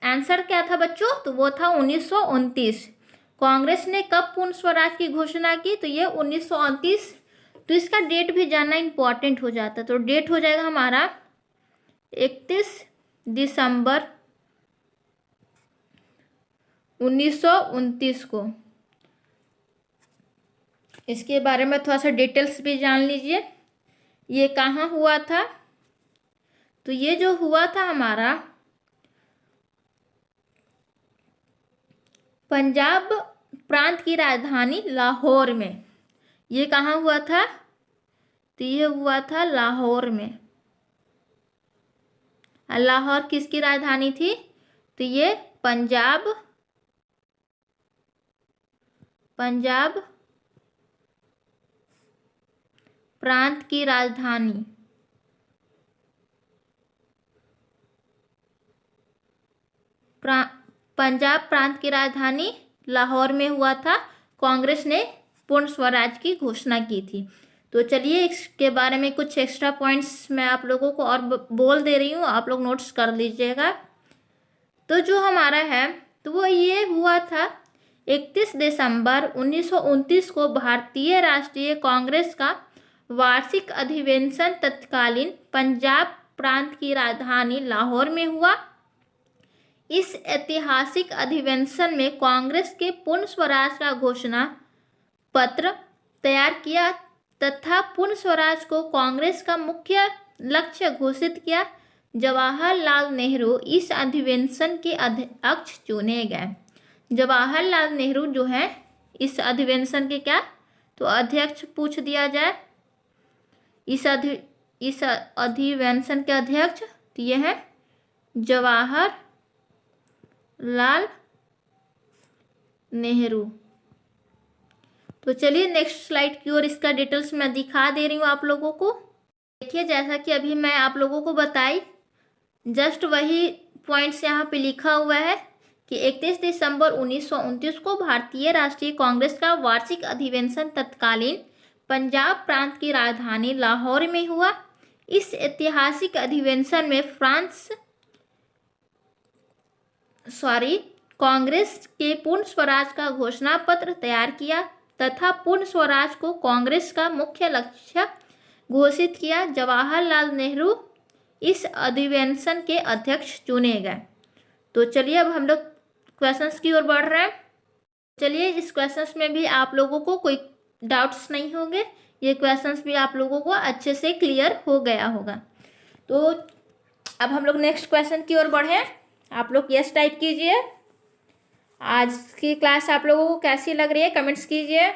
Speaker 1: आंसर क्या था बच्चों, तो वो था 1929। कांग्रेस ने कब पूर्ण स्वराज की घोषणा की, तो ये 1929। तो इसका डेट भी जानना इम्पॉर्टेंट हो जाता है। तो डेट हो जाएगा हमारा 31 दिसंबर 1929 को। इसके बारे में थोड़ा सा डिटेल्स भी जान लीजिए। ये कहाँ हुआ था? तो ये जो हुआ था हमारा पंजाब प्रांत की राजधानी लाहौर में। ये कहाँ हुआ था? तो ये हुआ था लाहौर में। लाहौर किसकी राजधानी थी? तो ये पंजाब प्रांत की राजधानी पंजाब प्रांत की राजधानी लाहौर में हुआ था। कांग्रेस ने पूर्ण स्वराज की घोषणा की थी। तो चलिए इसके बारे में कुछ एक्स्ट्रा पॉइंट्स मैं आप लोगों को और बोल दे रही हूँ, आप लोग नोट्स कर लीजिएगा। तो जो हमारा है तो वो ये हुआ था 31 दिसंबर 1929 को भारतीय राष्ट्रीय कांग्रेस का वार्षिक अधिवेशन तत्कालीन पंजाब प्रांत की राजधानी लाहौर में हुआ। इस ऐतिहासिक अधिवेशन में कांग्रेस के पूर्ण स्वराज का घोषणा पत्र तैयार किया तथा पूर्ण स्वराज को कांग्रेस का मुख्य लक्ष्य घोषित किया। जवाहरलाल नेहरू इस अधिवेशन के अध्यक्ष चुने गए। जवाहरलाल नेहरू जो है इस अधिवेशन के क्या तो अध्यक्ष पूछ दिया जाए। इस अधिवेशन के अध्यक्ष तो ये है जवाहरलाल नेहरू। तो चलिए नेक्स्ट स्लाइड की ओर इसका डिटेल्स मैं दिखा दे रही हूँ आप लोगों को। देखिए जैसा कि अभी मैं आप लोगों को बताई जस्ट वही पॉइंट्स यहाँ पे लिखा हुआ है कि 31 दिसंबर 1929 को भारतीय राष्ट्रीय कांग्रेस का वार्षिक अधिवेशन तत्कालीन पंजाब प्रांत की राजधानी लाहौर में हुआ। इस ऐतिहासिक अधिवेशन में कांग्रेस के पूर्ण स्वराज का घोषणा पत्र तैयार किया तथा पूर्ण स्वराज को कांग्रेस का मुख्य लक्ष्य घोषित किया। जवाहरलाल नेहरू इस अधिवेशन के अध्यक्ष चुने गए। तो चलिए अब हम लोग क्वेश्चंस की ओर बढ़ रहे हैं। चलिए इस क्वेश्चंस में भी आप लोगों को कोई डाउट्स नहीं होंगे, ये क्वेश्चंस भी आप लोगों को अच्छे से क्लियर हो गया होगा। तो अब हम लोग नेक्स्ट क्वेश्चन की ओर बढ़े। आप लोग यस टाइप कीजिए। आज की क्लास आप लोगों को कैसी लग रही है कमेंट्स कीजिए।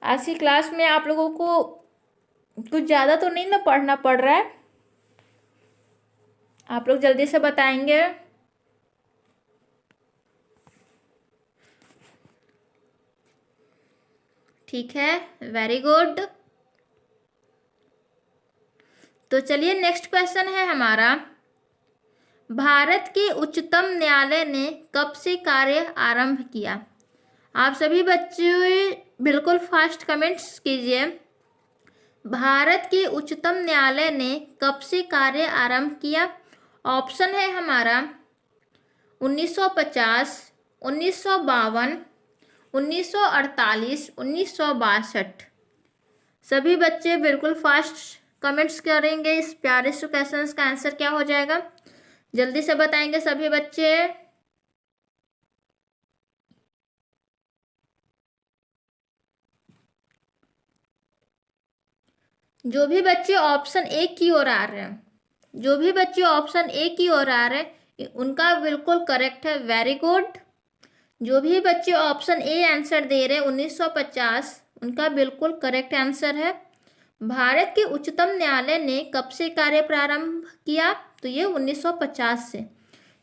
Speaker 1: आज की क्लास में आप लोगों को कुछ ज़्यादा तो नहीं ना पढ़ना पड़ रहा है, आप लोग जल्दी से बताएंगे। ठीक है, वेरी गुड। तो चलिए नेक्स्ट क्वेश्चन है हमारा, भारत के उच्चतम न्यायालय ने कब से कार्य आरंभ किया? आप सभी बच्चे बिल्कुल फास्ट कमेंट्स कीजिए। भारत के उच्चतम न्यायालय ने कब से कार्य आरंभ किया? ऑप्शन है हमारा 1950, 1952, 1948, 1962। सभी बच्चे बिल्कुल फास्ट कमेंट्स करेंगे। इस प्यारे से क्वेश्चन का आंसर क्या हो जाएगा जल्दी से बताएंगे सभी बच्चे। जो भी बच्चे ऑप्शन ए की ओर आ रहे हैं, जो भी बच्चे ऑप्शन ए की ओर आ रहे हैं उनका बिल्कुल करेक्ट है, वेरी गुड। जो भी बच्चे ऑप्शन ए आंसर दे रहे हैं 1950, उनका बिल्कुल करेक्ट आंसर है। भारत के उच्चतम न्यायालय ने कब से कार्य प्रारंभ किया? तो ये 1950 से।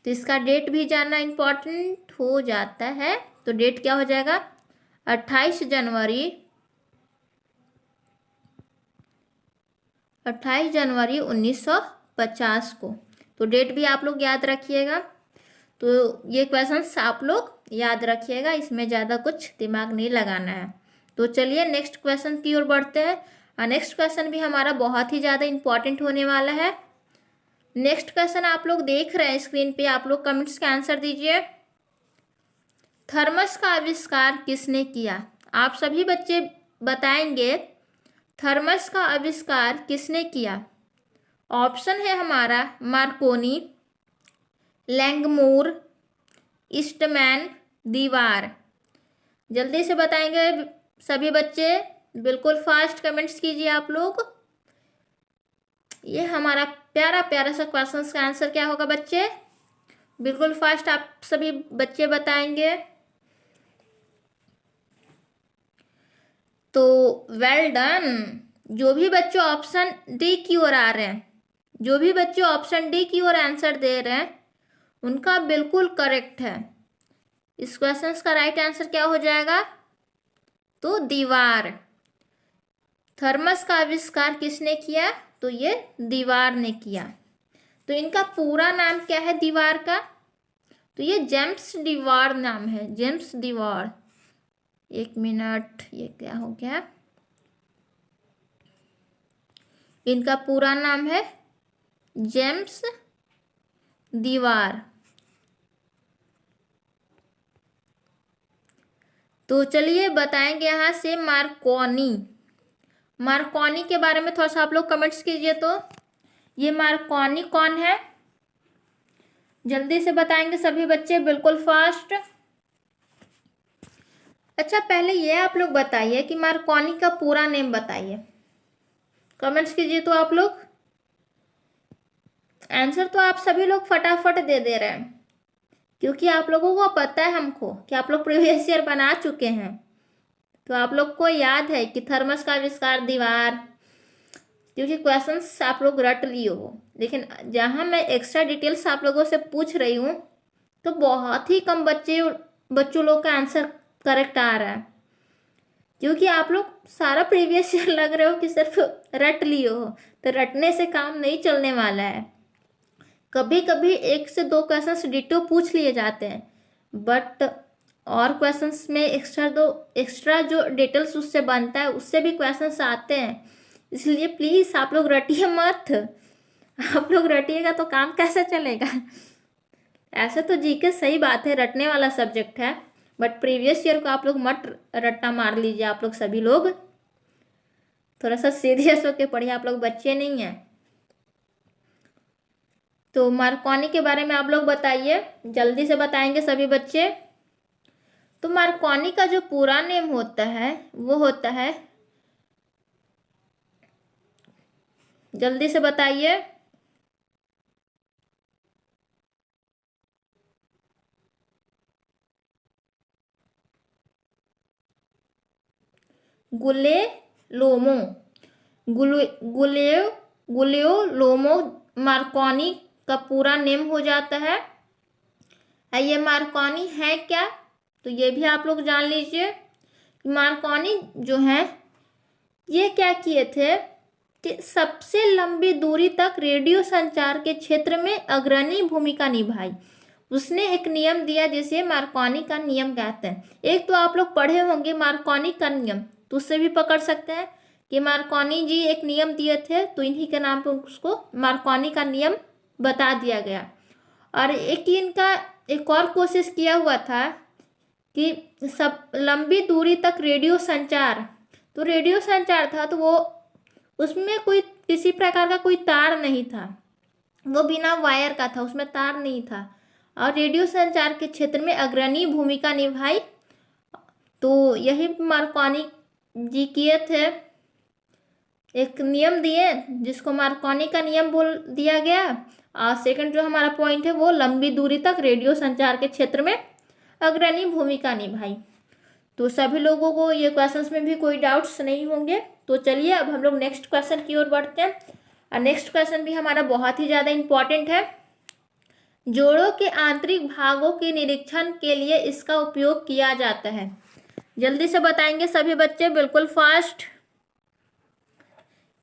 Speaker 1: तो इसका डेट भी जानना इम्पोर्टेंट हो जाता है। तो डेट क्या हो जाएगा 28 जनवरी 1950 को। तो डेट भी आप लोग याद रखिएगा। तो ये क्वेश्चंस आप लोग याद रखिएगा, इसमें ज़्यादा कुछ दिमाग नहीं लगाना है। तो चलिए नेक्स्ट क्वेश्चन की ओर बढ़ते हैं। और नेक्स्ट क्वेश्चन भी हमारा बहुत ही ज़्यादा इम्पॉर्टेंट होने वाला है। नेक्स्ट क्वेश्चन आप लोग देख रहे हैं स्क्रीन पे, आप लोग कमेंट्स का आंसर दीजिए। थर्मस का आविष्कार किसने किया? आप सभी बच्चे बताएंगे थर्मस का आविष्कार किसने किया। ऑप्शन है हमारा मार्कोनी, लैंगमूर, ईस्टमैन, दीवार। जल्दी से बताएंगे सभी बच्चे, बिल्कुल फास्ट कमेंट्स कीजिए आप लोग। ये हमारा प्यारा प्यारा सा क्वेश्चन का आंसर क्या होगा बच्चे, बिल्कुल फास्ट आप सभी बच्चे बताएंगे। तो वेल डन। जो भी बच्चे ऑप्शन डी की ओर आ रहे हैं, जो भी बच्चे ऑप्शन डी की ओर आंसर दे रहे हैं, उनका बिल्कुल करेक्ट है। इस क्वेश्चन का राइट आंसर क्या हो जाएगा, तो दीवार। थर्मस का आविष्कार किसने किया, तो ये दीवार ने किया। तो इनका पूरा नाम क्या है दीवार का, तो ये जेम्स दीवार नाम है, जेम्स दीवार। एक मिनट, ये क्या हो गया, इनका पूरा नाम है जेम्स दीवार। तो चलिए बताएंगे यहाँ से मार्कोनी। मार्कोनी के बारे में थोड़ा सा आप लोग कमेंट्स कीजिए। तो ये मार्कोनी कौन है, जल्दी से बताएंगे सभी बच्चे, बिल्कुल फास्ट। अच्छा पहले ये आप लोग बताइए कि मार्कोनी का पूरा नेम बताइए, कमेंट्स कीजिए। तो आप लोग आंसर तो आप सभी लोग फटाफट दे रहे हैं, क्योंकि आप लोगों को पता है हमको कि आप लोग प्रीवियस ईयर बना चुके हैं। तो आप लोग को याद है कि थर्मस का आविष्कार दीवार, क्योंकि क्वेश्चंस आप लोग रट लिए हो। लेकिन जहाँ मैं एक्स्ट्रा डिटेल्स आप लोगों से पूछ रही हूँ, तो बहुत ही कम बच्चों लोग का आंसर करेक्ट आ रहा है, क्योंकि आप लोग सारा प्रीवियस ईयर लग रहे हो कि सिर्फ रट लिए हो। तो रटने से काम नहीं चलने वाला है। कभी कभी 1 से 2 क्वेश्चंस डिटो पूछ लिए जाते हैं, बट और क्वेश्चंस में एक्स्ट्रा जो डिटेल्स उससे बनता है, उससे भी क्वेश्चंस आते हैं। इसलिए प्लीज़ आप लोग रटिए मत। आप लोग रटिएगा तो काम कैसे चलेगा। ऐसे तो जीके सही बात है, रटने वाला सब्जेक्ट है, बट प्रीवियस ईयर को आप लोग मत रट्टा मार लीजिए। आप लोग सभी लोग थोड़ा सा सीरियस होके पढ़िए, आप लोग बच्चे नहीं हैं। तो मार्कोनी के बारे में आप लोग बताइए, जल्दी से बताएंगे सभी बच्चे। तो मार्कोनी का जो पूरा नेम होता है वो होता है, जल्दी से बताइए, गुलेलोमो, गुलेओलोमो मार्कोनी का पूरा नेम हो जाता है। ये मार्कोनी है क्या, तो ये भी आप लोग जान लीजिए। मार्कोनी जो है ये क्या किए थे कि सबसे लंबी दूरी तक रेडियो संचार के क्षेत्र में अग्रणी भूमिका निभाई। उसने एक नियम दिया जिसे मार्कोनी का नियम कहते हैं। एक तो आप लोग पढ़े होंगे मार्कोनी का नियम, तो उससे भी पकड़ सकते हैं कि मार्कोनी जी एक नियम दिए थे, तो इन्हीं के नाम पर उसको मार्कोनी का नियम बता दिया गया। और इनका एक और कोशिश किया हुआ था कि सब लंबी दूरी तक रेडियो संचार, तो रेडियो संचार था तो वो उसमें कोई किसी प्रकार का कोई तार नहीं था, वो बिना वायर का था, उसमें तार नहीं था, और रेडियो संचार के क्षेत्र में अग्रणी भूमिका निभाई। तो यही मार्कोनी जी किए थे, एक नियम दिए जिसको मार्कोनी का नियम बोल दिया गया। और सेकंड जो हमारा पॉइंट है वो लंबी दूरी तक रेडियो संचार के क्षेत्र में अग्रणी भूमिका निभाई। तो सभी लोगों को ये क्वेश्चंस में भी कोई डाउट्स नहीं होंगे। तो चलिए अब हम लोग नेक्स्ट क्वेश्चन की ओर बढ़ते हैं, और नेक्स्ट क्वेश्चन भी हमारा बहुत ही ज़्यादा इम्पॉर्टेंट है। जोड़ों के आंतरिक भागों के निरीक्षण के लिए इसका उपयोग किया जाता है। जल्दी से बताएंगे सभी बच्चे, बिल्कुल फास्ट।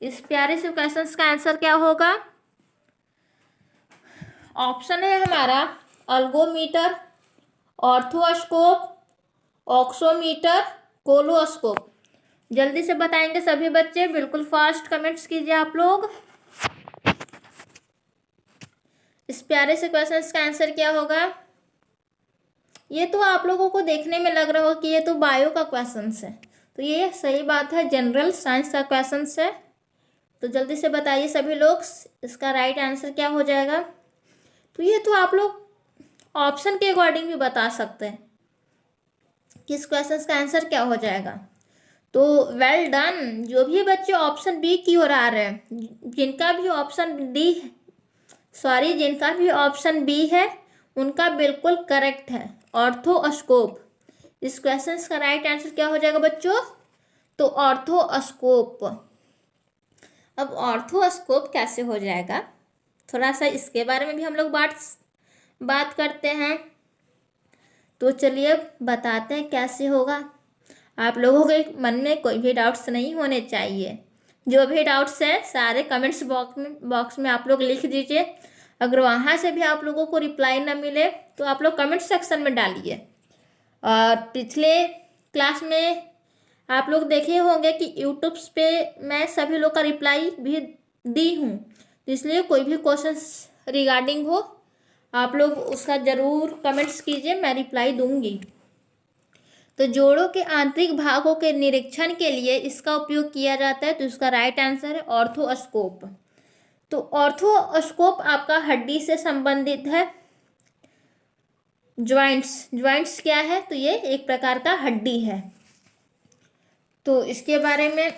Speaker 1: इस प्यारे से क्वेश्चन का आंसर क्या होगा, ऑप्शन है हमारा अल्गोमीटर, ऑर्थोस्कोप, ऑक्सोमीटर, कोलोस्कोप। जल्दी से बताएंगे सभी बच्चे, बिल्कुल फास्ट कमेंट्स कीजिए आप लोग। इस प्यारे से क्वेश्चन का आंसर क्या होगा। ये तो आप लोगों को देखने में लग रहा हो कि ये तो बायो का क्वेश्चन है, तो ये सही बात है, जनरल साइंस का क्वेश्चन है। तो जल्दी से बताइए सभी लोग, इसका राइट आंसर क्या हो जाएगा। तो ये तो आप लोग ऑप्शन के अकॉर्डिंग भी बता सकते हैं कि इस क्वेश्चन का आंसर क्या हो जाएगा। तो वेल डन, जो भी बच्चे ऑप्शन बी की ओर आ रहे हैं, जिनका भी ऑप्शन बी है उनका बिल्कुल करेक्ट है, ऑर्थोस्कोप। इस क्वेश्चन का राइट आंसर क्या हो जाएगा बच्चों, तो ऑर्थोस्कोप। अब ऑर्थोस्कोप कैसे हो जाएगा, थोड़ा सा इसके बारे में भी हम लोग बात करते हैं। तो चलिए बताते हैं कैसे होगा। आप लोगों के मन में कोई भी डाउट्स नहीं होने चाहिए। जो भी डाउट्स है सारे कमेंट्स बॉक्स में आप लोग लिख दीजिए। अगर वहाँ से भी आप लोगों को रिप्लाई ना मिले तो आप लोग कमेंट सेक्शन में डालिए। और पिछले क्लास में आप लोग देखे होंगे कि यूट्यूब पे मैं सभी लोग का रिप्लाई भी दी हूँ, तो इसलिए कोई भी क्वेश्चंस रिगार्डिंग हो आप लोग उसका ज़रूर कमेंट्स कीजिए, मैं रिप्लाई दूंगी। तो जोड़ों के आंतरिक भागों के निरीक्षण के लिए इसका उपयोग किया जाता है, तो इसका राइट आंसर है ऑर्थोस्कोप। तो ऑर्थोस्कोप आपका हड्डी से संबंधित है। ज्वाइंट्स क्या है, तो ये एक प्रकार का हड्डी है। तो इसके बारे में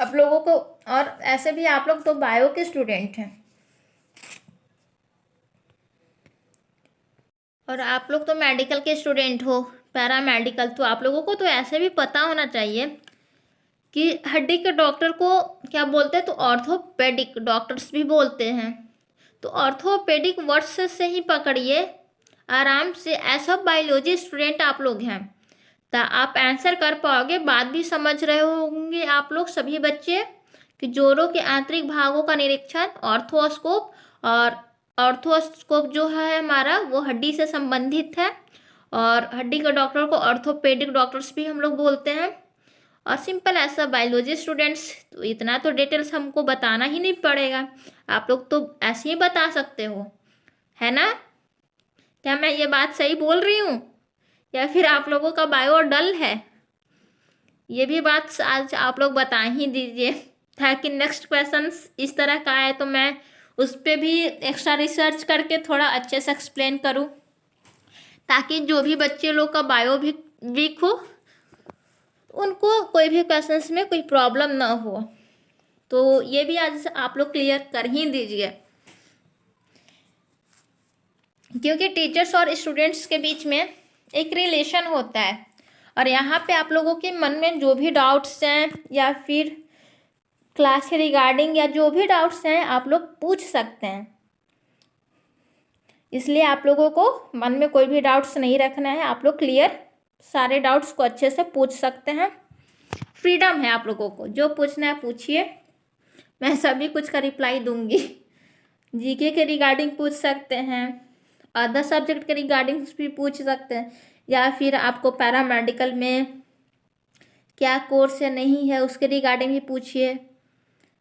Speaker 1: आप लोगों को, और ऐसे भी आप लोग तो बायो के स्टूडेंट हैं और आप लोग तो मेडिकल के स्टूडेंट हो, पैरामेडिकल, तो आप लोगों को तो ऐसे भी पता होना चाहिए कि हड्डी के डॉक्टर को क्या बोलते हैं, तो ऑर्थोपेडिक डॉक्टर्स भी बोलते हैं। तो ऑर्थोपेडिक वर्ड्स से ही पकड़िए आराम से, ऐसा बायोलॉजी स्टूडेंट आप लोग हैं तो आप आंसर कर पाओगे। बात भी समझ रहे होंगे आप लोग सभी बच्चे कि जोड़ों के आंतरिक भागों का निरीक्षण ऑर्थोस्कोप, और ऑर्थोस्कोप जो है हमारा वो हड्डी से संबंधित है, और हड्डी के डॉक्टर को ऑर्थोपेडिक डॉक्टर्स भी हम लोग बोलते हैं। और सिंपल ऐसा बायोलॉजी स्टूडेंट्स, तो इतना तो डिटेल्स हमको बताना ही नहीं पड़ेगा, आप लोग तो ऐसे ही बता सकते हो, है ना। क्या मैं ये बात सही बोल रही हूँ या फिर आप लोगों का बायो डल है, ये भी बात आज आप लोग बता ही दीजिए, ताकि नेक्स्ट क्वेश्चन इस तरह का आए तो मैं उस पर भी एक्स्ट्रा रिसर्च करके थोड़ा अच्छे से एक्सप्लेन करूँ, ताकि जो भी बच्चे लोग का बायो भी वीक हो उनको कोई भी क्वेश्चंस में कोई प्रॉब्लम ना हो। तो ये भी आज आप लोग क्लियर कर ही दीजिए, क्योंकि टीचर्स और स्टूडेंट्स के बीच में एक रिलेशन होता है, और यहाँ पे आप लोगों के मन में जो भी डाउट्स हैं या फिर क्लास के रिगार्डिंग या जो भी डाउट्स हैं आप लोग पूछ सकते हैं। इसलिए आप लोगों को मन में कोई भी डाउट्स नहीं रखना है, आप लोग क्लियर सारे डाउट्स को अच्छे से पूछ सकते हैं। फ्रीडम है आप लोगों को, जो पूछना है पूछिए, मैं सभी कुछ का रिप्लाई दूंगी। जीके के रिगार्डिंग पूछ सकते हैं, अदर सब्जेक्ट के रिगार्डिंग भी पूछ सकते हैं, या फिर आपको पैरामेडिकल में क्या कोर्स है नहीं है उसके रिगार्डिंग भी पूछिए।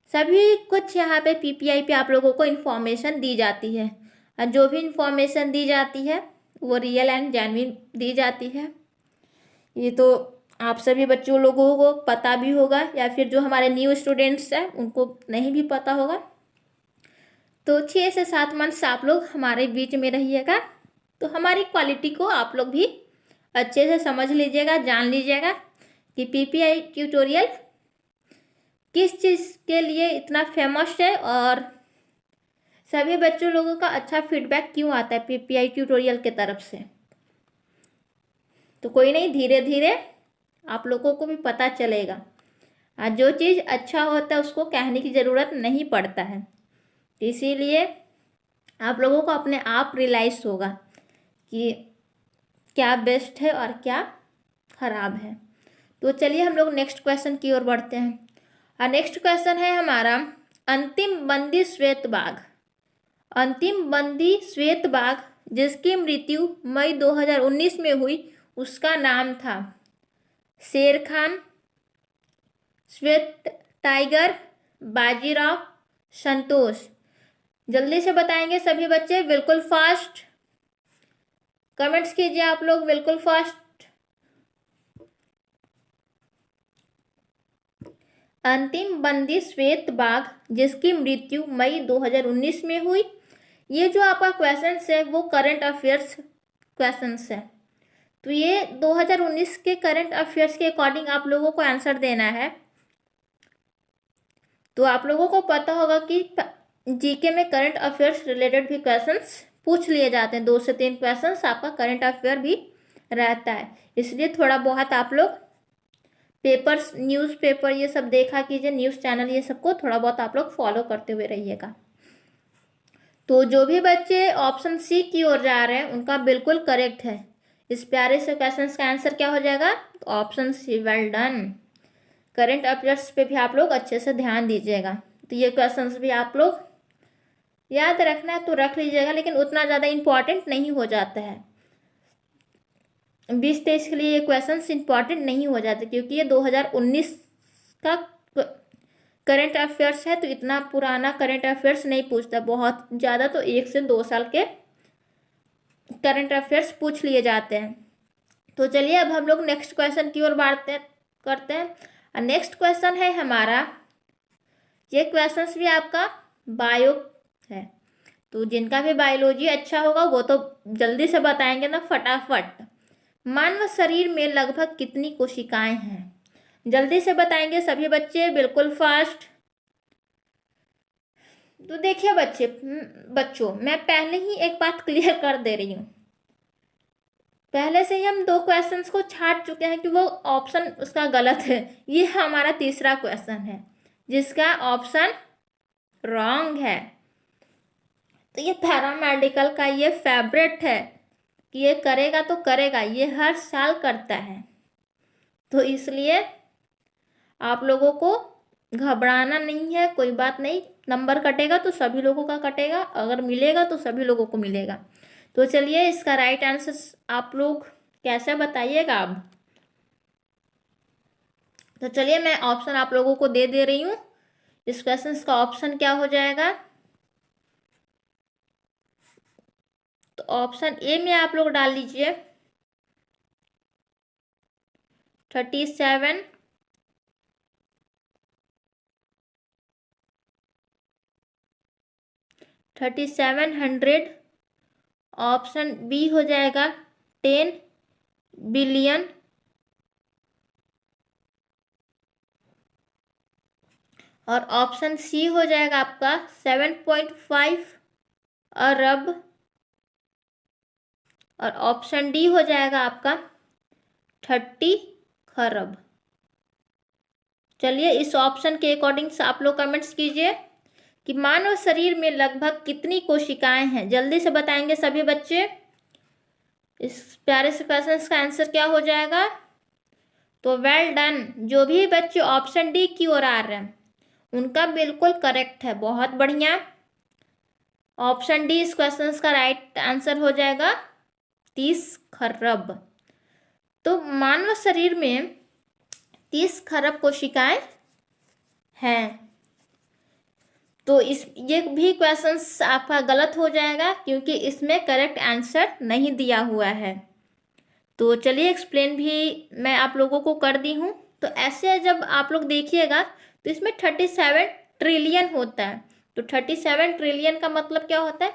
Speaker 1: सभी कुछ यहाँ पे पीपीआई पे आप लोगों को इन्फॉर्मेशन दी जाती है, और जो भी इन्फॉर्मेशन दी जाती है वो रियल एंड जेन्युइन दी जाती है। ये तो आप सभी बच्चों लोगों को पता भी होगा, या फिर जो हमारे न्यू स्टूडेंट्स हैं उनको नहीं भी पता होगा। तो 6 से 7 मंथ्स आप लोग हमारे बीच में रहिएगा, तो हमारी क्वालिटी को आप लोग भी अच्छे से समझ लीजिएगा, जान लीजिएगा कि पीपीआई ट्यूटोरियल किस चीज़ के लिए इतना फेमस है, और सभी बच्चों लोगों का अच्छा फीडबैक क्यों आता है पीपीआई ट्यूटोरियल के तरफ से। तो कोई नहीं, धीरे धीरे आप लोगों को भी पता चलेगा, और जो चीज़ अच्छा होता है उसको कहने की ज़रूरत नहीं पड़ता है, इसीलिए आप लोगों को अपने आप रियलाइज होगा कि क्या बेस्ट है और क्या ख़राब है। तो चलिए हम लोग नेक्स्ट क्वेश्चन की ओर बढ़ते हैं, और नेक्स्ट क्वेश्चन है हमारा अंतिम बंदी श्वेत बाघ। अंतिम बंदी श्वेत बाघ जिसकी मृत्यु मई 2019 में हुई उसका नाम था शेर खान, श्वेत टाइगर, बाजीराव, संतोष। जल्दी से बताएंगे सभी बच्चे, बिल्कुल फास्ट कमेंट्स कीजिए आप लोग, बिल्कुल फास्ट। अंतिम बंदी श्वेत बाघ जिसकी मृत्यु मई 2019 में हुई। ये जो आपका क्वेश्चंस है वो करंट अफेयर्स क्वेश्चंस है। तो ये 2019 के करंट अफेयर्स के अकॉर्डिंग आप लोगों को आंसर देना है। तो आप लोगों को पता होगा कि जीके में करंट अफेयर्स रिलेटेड भी क्वेश्चंस पूछ लिए जाते हैं। 2 से 3 क्वेश्चंस आपका करंट अफेयर भी रहता है, इसलिए थोड़ा बहुत आप लोग पेपर्स, न्यूज़पेपर ये सब देखा कीजिए, न्यूज़ चैनल ये सबको थोड़ा बहुत आप लोग फॉलो करते हुए रहिएगा। तो जो भी बच्चे ऑप्शन सी की ओर जा रहे हैं उनका बिल्कुल करेक्ट है। इस प्यारे से क्वेश्चन का आंसर क्या हो जाएगा? तो option C, well done. Current affairs पे भी आप लोग अच्छे से ध्यान दीजिएगा। तो ये क्वेश्चंस भी आप लोग याद रखना है तो रख लीजिएगा, लेकिन उतना ज़्यादा इम्पॉर्टेंट नहीं हो जाता है। 2023 के लिए ये क्वेश्चंस इम्पॉर्टेंट नहीं हो जाते, क्योंकि ये 2019 का करंट अफेयर्स है, तो इतना पुराना करंट अफेयर्स नहीं पूछता। बहुत ज़्यादा तो 1 से 2 साल के करंट अफेयर्स पूछ लिए जाते हैं। तो चलिए अब हम लोग नेक्स्ट क्वेश्चन की ओर बढ़ते करते हैं। और नेक्स्ट क्वेश्चन है हमारा, ये क्वेश्चंस भी आपका बायो है। तो जिनका भी बायोलॉजी अच्छा होगा वो तो जल्दी से बताएंगे ना फटाफट। मानव शरीर में लगभग कितनी कोशिकाएं हैं? जल्दी से बताएंगे सभी बच्चे, बिल्कुल फास्ट। तो देखिए बच्चों मैं पहले ही एक बात क्लियर कर दे रही हूँ। पहले से ही हम 2 क्वेश्चंस को छाट चुके हैं कि वो ऑप्शन उसका गलत है। ये हमारा तीसरा क्वेश्चन है जिसका ऑप्शन रॉन्ग है। तो ये पैरामेडिकल का ये फेवरेट है कि ये करेगा तो करेगा, ये हर साल करता है। तो इसलिए आप लोगों को घबराना नहीं है, कोई बात नहीं। नंबर कटेगा तो सभी लोगों का कटेगा, अगर मिलेगा तो सभी लोगों को मिलेगा। तो चलिए इसका राइट आंसर आप लोग कैसे बताइएगा अब। तो चलिए मैं ऑप्शन आप लोगों को दे रही हूँ। इस क्वेश्चन का ऑप्शन क्या हो जाएगा? तो ऑप्शन ए में आप लोग डाल लीजिए 37, 3700। ऑप्शन बी हो जाएगा 10 बिलियन। और ऑप्शन सी हो जाएगा आपका 7.5 अरब। और ऑप्शन डी हो जाएगा आपका 30 खरब। चलिए इस ऑप्शन के अकॉर्डिंग से आप लोग कमेंट्स कीजिए कि मानव शरीर में लगभग कितनी कोशिकाएं हैं। जल्दी से बताएंगे सभी बच्चे। इस प्यारे से क्वेश्चन का आंसर क्या हो जाएगा? तो वेल डन। जो भी बच्चे ऑप्शन डी की ओर आ रहे हैं उनका बिल्कुल करेक्ट है, बहुत बढ़िया। ऑप्शन डी इस क्वेश्चन का राइट आंसर हो जाएगा 30 खरब। तो मानव शरीर में 30 खरब कोशिकाएं हैं। तो ये भी क्वेश्चन आपका गलत हो जाएगा क्योंकि इसमें करेक्ट आंसर नहीं दिया हुआ है। तो चलिए एक्सप्लेन भी मैं आप लोगों को कर दी हूँ। तो ऐसे जब आप लोग देखिएगा तो इसमें 37 ट्रिलियन होता है। तो 37 ट्रिलियन का मतलब क्या होता है?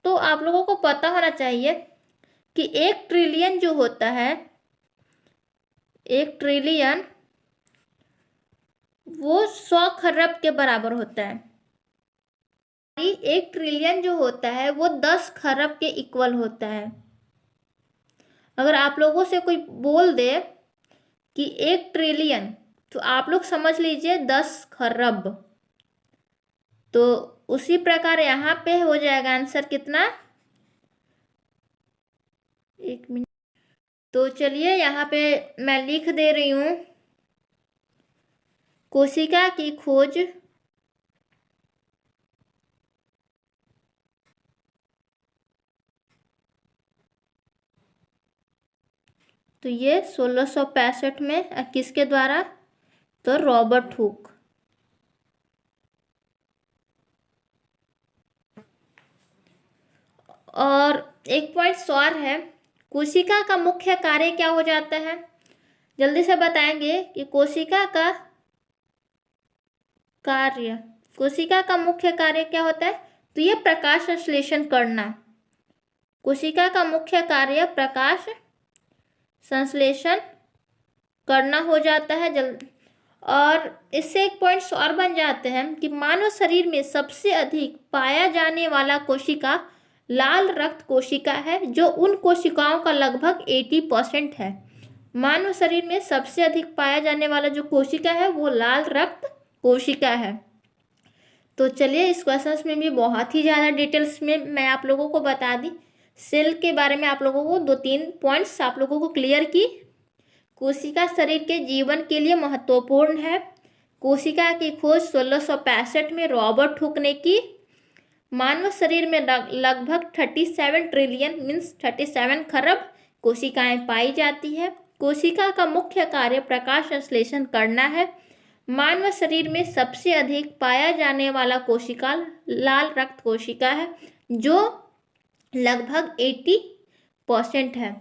Speaker 1: तो आप लोगों को पता होना चाहिए कि 1 ट्रिलियन जो होता है, 1 ट्रिलियन वो 100 खरब के बराबर होता है। 1 ट्रिलियन जो होता है वो 10 खरब के इक्वल होता है। अगर आप लोगों से कोई बोल दे कि 1 ट्रिलियन, तो आप लोग समझ लीजिए 10 खरब। तो उसी प्रकार यहाँ पे हो जाएगा आंसर कितना? 1 मिनट। तो चलिए यहाँ पे मैं लिख दे रही हूँ, कोशिका की खोज तो ये 1665 में किसके द्वारा? तो रॉबर्ट हुक। और एक पॉइंट और है, कोशिका का मुख्य कार्य क्या हो जाता है? जल्दी से बताएंगे कि कोशिका का कार्य, कोशिका का मुख्य कार्य क्या होता है? तो ये प्रकाश संश्लेषण करना। कोशिका का मुख्य कार्य प्रकाश संश्लेषण करना हो जाता है। और इससे एक पॉइंट्स और बन जाते हैं कि मानव शरीर में सबसे अधिक पाया जाने वाला कोशिका लाल रक्त कोशिका है, जो उन कोशिकाओं का लगभग 80% है। मानव शरीर में सबसे अधिक पाया जाने वाला जो कोशिका है वो लाल रक्त कोशिका है। तो चलिए इस क्वेश्चंस में भी बहुत ही ज़्यादा डिटेल्स में मैं आप लोगों को बता दी। सेल के बारे में आप लोगों को 2-3 पॉइंट्स आप लोगों को क्लियर की। कोशिका शरीर के जीवन के लिए महत्वपूर्ण है। कोशिका की खोज 1665 में रॉबर्ट हुक ने की। मानव शरीर में लगभग 37 ट्रिलियन मीन्स 37 खरब कोशिकाएं पाई जाती है। कोशिका का मुख्य कार्य प्रकाश संश्लेषण करना है। मानव शरीर में सबसे अधिक पाया जाने वाला कोशिका लाल रक्त कोशिका है, जो लगभग 80% है।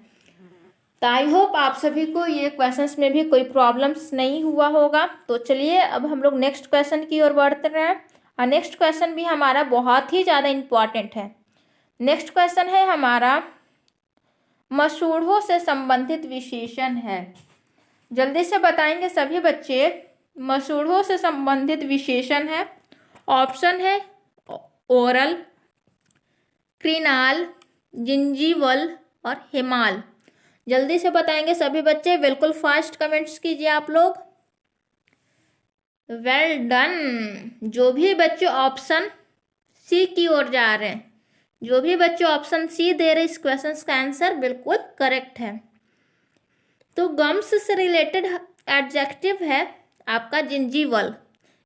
Speaker 1: तो आई होप आप सभी को ये क्वेश्चंस में भी कोई प्रॉब्लम्स नहीं हुआ होगा। तो चलिए अब हम लोग नेक्स्ट क्वेश्चन की ओर बढ़ते रहे हैं। और नेक्स्ट क्वेश्चन भी हमारा बहुत ही ज़्यादा इम्पॉर्टेंट है। नेक्स्ट क्वेश्चन है हमारा मसूड़ों से संबंधित विशेषण है। जल्दी से बताएंगे सभी बच्चे। मसूड़ों से संबंधित विशेषण है। ऑप्शन है ओरल, क्रिनाल, जिंजीवल और हेमाल। जल्दी से बताएंगे सभी बच्चे, बिल्कुल फास्ट कमेंट्स कीजिए आप लोग। Well done. जो भी बच्चे ऑप्शन सी की ओर जा रहे हैं, जो भी बच्चे ऑप्शन सी दे रहे इस क्वेश्चन का आंसर बिल्कुल करेक्ट है। तो गम्स से रिलेटेड एडजेक्टिव है आपका जिंजीवल।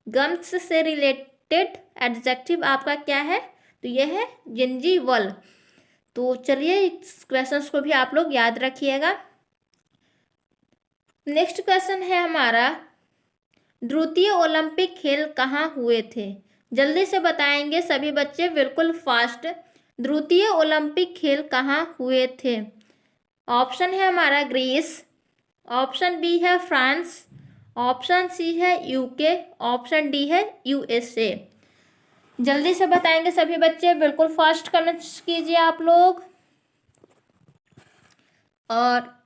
Speaker 1: गम्स से रिलेटेड एडजेक्टिव आपका क्या है? तो यह है जिंजीवल। तो चलिए इस क्वेश्चंस को भी आप लोग याद रखिएगा। नेक्स्ट क्वेश्चन है हमारा, द्वितीय ओलंपिक खेल कहाँ हुए थे? जल्दी से बताएंगे सभी बच्चे, बिल्कुल फास्ट। द्वितीय ओलंपिक खेल कहाँ हुए थे? ऑप्शन है हमारा ग्रीस, ऑप्शन बी है फ्रांस, ऑप्शन सी है यूके, ऑप्शन डी है यूएसए। जल्दी से बताएंगे सभी बच्चे, बिल्कुल फास्ट कमेंट्स कीजिए आप लोग। और